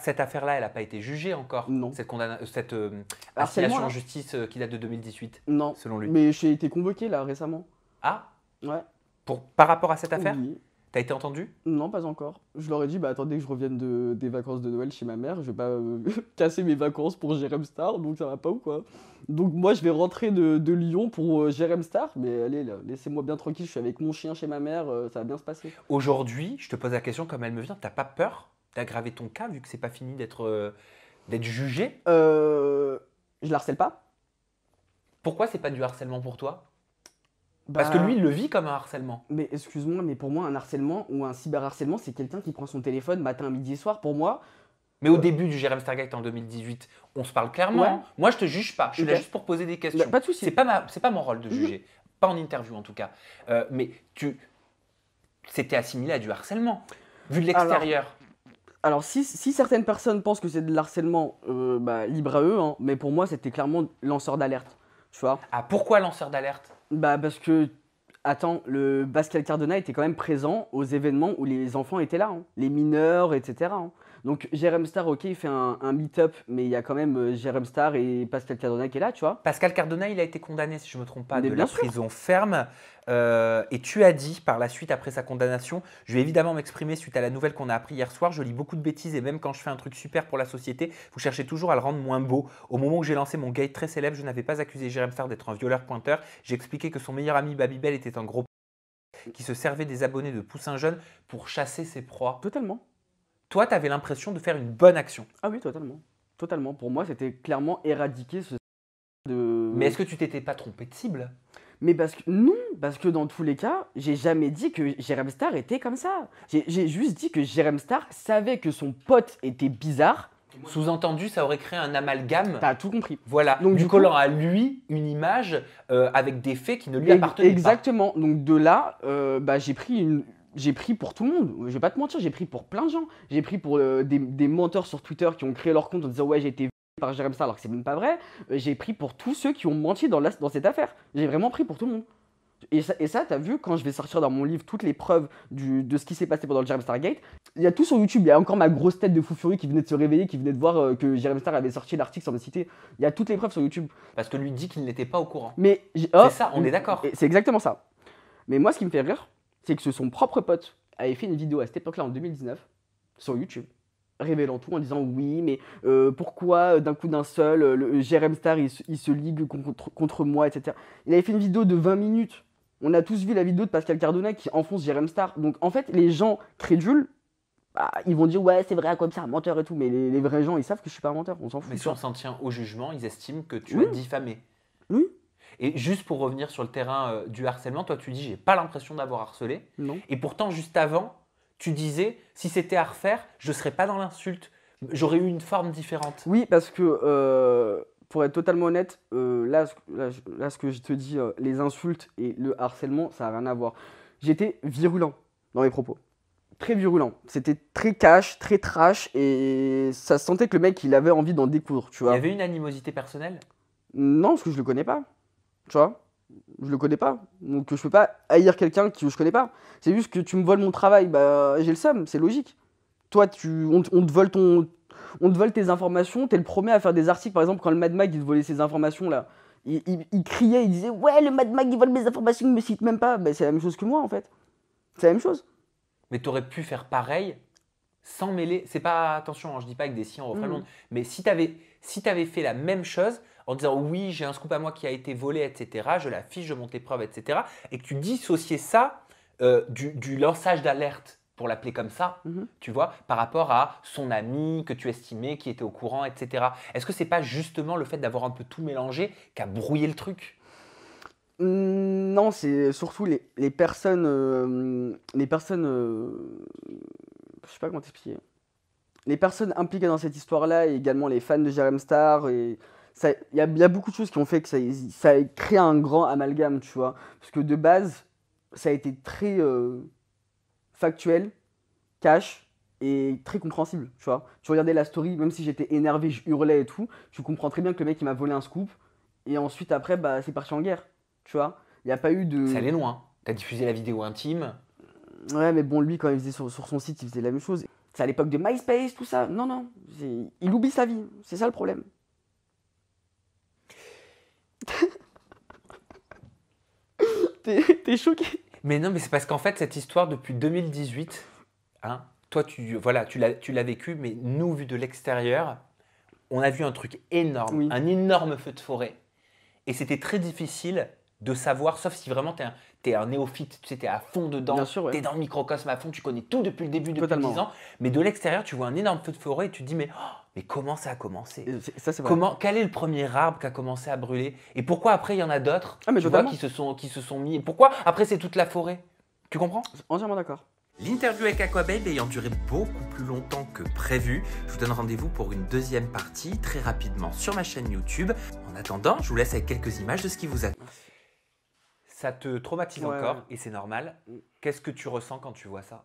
elle n'a pas été jugée encore. Non. Cette Harcèlement, assignation là en justice qui date de 2018, Non. selon lui. Mais j'ai été convoqué là récemment. Ah, Ouais. par rapport à cette affaire, Oui. t'as été entendu? Non, pas encore. Je leur ai dit, bah attendez que je revienne des vacances de Noël chez ma mère. Je vais pas casser mes vacances pour Jérém Star, donc ça va pas ou quoi. Donc moi, je vais rentrer de Lyon pour Jérém Star. Mais allez, là, laissez-moi bien tranquille, je suis avec mon chien chez ma mère, ça va bien se passer. Aujourd'hui, je te pose la question comme elle me vient, t'as pas peur d'aggraver ton cas vu que c'est pas fini d'être jugé? Je la harcèle pas. Pourquoi c'est pas du harcèlement pour toi? Parce que Bah, lui, il le vit comme un harcèlement. Mais excuse-moi, mais pour moi, un harcèlement ou un cyberharcèlement, c'est quelqu'un qui prend son téléphone matin, midi et soir. Pour moi, Mais au début du Jérém Stargate en 2018, on se parle clairement. Ouais. Hein. Moi, je te juge pas. Je suis là Ok. juste pour poser des questions. bah, pas de souci. C'est pas mon rôle de juger. Pas en interview en tout cas. Mais c'était assimilé à du harcèlement. Vu de l'extérieur. Alors, si certaines personnes pensent que c'est de l'harcèlement, bah, libre à eux, hein, mais pour moi, c'était clairement lanceur d'alerte. Tu vois? Ah, pourquoi lanceur d'alerte? Bah, parce que, attends, le Pascal Cardona était quand même présent aux événements où les enfants étaient là, hein, les mineurs, etc. hein. Donc Jérém Star, ok, il fait un meet-up, mais il y a quand même Jérém Star et Pascal Cardona qui est là, tu vois. Pascal Cardona, il a été condamné, si je ne me trompe pas, Mais de bien la sûr. prison ferme. Et tu as dit par la suite, après sa condamnation, je vais évidemment m'exprimer suite à la nouvelle qu'on a appris hier soir. Je lis beaucoup de bêtises et même quand je fais un truc super pour la société, vous cherchez toujours à le rendre moins beau. Au moment où j'ai lancé mon gate très célèbre, je n'avais pas accusé Jérém Star d'être un violeur pointeur. J'ai expliqué que son meilleur ami Babybel était un gros qui se servait des abonnés de Poussin Jeune pour chasser ses proies. Totalement. Toi, tu avais l'impression de faire une bonne action. Ah oui, totalement. Totalement. Pour moi, c'était clairement éradiquer ce de. Mais est-ce que tu t'étais pas trompé de cible? Mais parce que non, parce que dans tous les cas, j'ai jamais dit que Jérém Star était comme ça. J'ai juste dit que Jérém Star savait que son pote était bizarre. Sous-entendu, ça aurait créé un amalgame. T'as tout compris. Voilà, Donc, lui du coup- collant à lui une image avec des faits qui ne lui appartenaient Exactement. Donc de là, j'ai pris pour tout le monde. Je vais pas te mentir, j'ai pris pour plein de gens. J'ai pris pour des menteurs sur Twitter qui ont créé leur compte en disant ouais j'ai été par Jérém Star alors que c'est même pas vrai. J'ai pris pour tous ceux qui ont menti dans cette affaire. J'ai vraiment pris pour tout le monde. Et ça t'as vu, quand je vais sortir dans mon livre toutes les preuves de ce qui s'est passé pendant le Jérém Star Gate, il y a tout sur YouTube. Il y a encore ma grosse tête de fou furieux qui venait de se réveiller, qui venait de voir que Jérém Star avait sorti l'article sans me citer. Il y a toutes les preuves sur YouTube. pas. Parce que lui dit qu'il n'était pas au courant. Mais C'est ça, on est d'accord. C'est exactement ça. Mais moi, ce qui me fait rire, c'est que son propre pote avait fait une vidéo à cette époque-là en 2019 sur YouTube, révélant tout en disant oui, mais pourquoi d'un coup d'un seul, le Jérém Star il se ligue contre moi, etc. Il avait fait une vidéo de 20 minutes. On a tous vu la vidéo de Pascal Cardona qui enfonce Jérém Star. Donc en fait, les gens crédules, bah, ils vont dire ouais, c'est vrai, comme ça, un menteur et tout. Mais les vrais gens, ils savent que je suis pas un menteur. On s'en fout. Mais si on s'en tient au jugement, ils estiment que tu Oui. as diffamé. Oui. Et juste pour revenir sur le terrain du harcèlement, toi tu dis j'ai pas l'impression d'avoir harcelé. Non. Et pourtant, juste avant, tu disais si c'était à refaire, je serais pas dans l'insulte. J'aurais eu une forme différente. Oui, parce que pour être totalement honnête, là, ce que je te dis, les insultes et le harcèlement, ça n'a rien à voir. J'étais virulent dans mes propos. Très virulent. C'était très cash, très trash, et ça se sentait que le mec, il avait envie d'en découdre, tu Il y vois. avait une animosité personnelle. Non, parce que je le connais pas, tu vois. Je le connais pas. Donc je peux pas haïr quelqu'un que je connais pas. C'est juste que tu me voles mon travail, bah j'ai le seum, c'est logique. Toi, on te vole on te vole tes informations, t'es le premier à faire des articles, par exemple, quand le Mad Mag il te volait ses informations là. Il criait, il disait ouais, le Mad Mag il vole mes informations, il me cite même pas. Bah, c'est la même chose que moi en fait. C'est la même chose. Mais tu aurais pu faire pareil sans mêler. C'est pas, attention, hein, je dis pas avec des si on refait le monde. Mais si tu avais fait la même chose en disant oui, j'ai un scoop à moi qui a été volé, etc., je l'affiche, je monte les preuves, etc., et que tu dissociais ça du lançage d'alerte, pour l'appeler comme ça, tu vois, par rapport à son ami que tu estimais, qui était au courant, etc. Est-ce que c'est pas justement le fait d'avoir un peu tout mélangé qui a brouillé le truc? Non, c'est surtout les personnes. Je sais pas comment t'expliquer. Les personnes impliquées dans cette histoire-là, et également les fans de Jérém Star, et il y a beaucoup de choses qui ont fait que ça a créé un grand amalgame, tu vois. Parce que de base, ça a été très factuel, cash et très compréhensible, tu vois. Tu regardais la story, même si j'étais énervé, je hurlais et tout, tu comprends très bien que le mec il m'a volé un scoop, et ensuite après, bah c'est parti en guerre, tu vois. Il n'y a pas eu de. Ça allait loin. Tu as diffusé la vidéo intime. Ouais, mais bon, lui, quand il faisait sur son site, il faisait la même chose. C'est à l'époque de MySpace, tout ça. Non, non. Il oublie sa vie. C'est ça le problème. T'es choqué. Mais non, mais c'est parce qu'en fait, cette histoire, depuis 2018, hein, toi, tu l'as vécu, mais nous, vu de l'extérieur, on a vu un truc énorme, Oui. un énorme feu de forêt. Et c'était très difficile de savoir, sauf si vraiment t'es un néophyte, tu sais, t'es à fond dedans, Bien sûr, ouais. t'es dans le microcosme à fond, tu connais tout depuis le début, depuis Totalement. 10 ans. Mais de l'extérieur, tu vois un énorme feu de forêt et tu te dis, mais comment ça a commencé? Ça, c'est vrai. Quel est le premier arbre qui a commencé à brûler? Et pourquoi après, il y en a d'autres Ah, mais tu vois, totalement. qui se sont mis? Et pourquoi après, c'est toute la forêt? Tu comprends? Entièrement d'accord. L'interview avec Aquababe ayant duré beaucoup plus longtemps que prévu, je vous donne rendez-vous pour une deuxième partie très rapidement sur ma chaîne YouTube. En attendant, je vous laisse avec quelques images de ce qui vous attend. Ça te traumatise Ouais, encore ouais. et c'est normal. Qu'est-ce que tu ressens quand tu vois ça?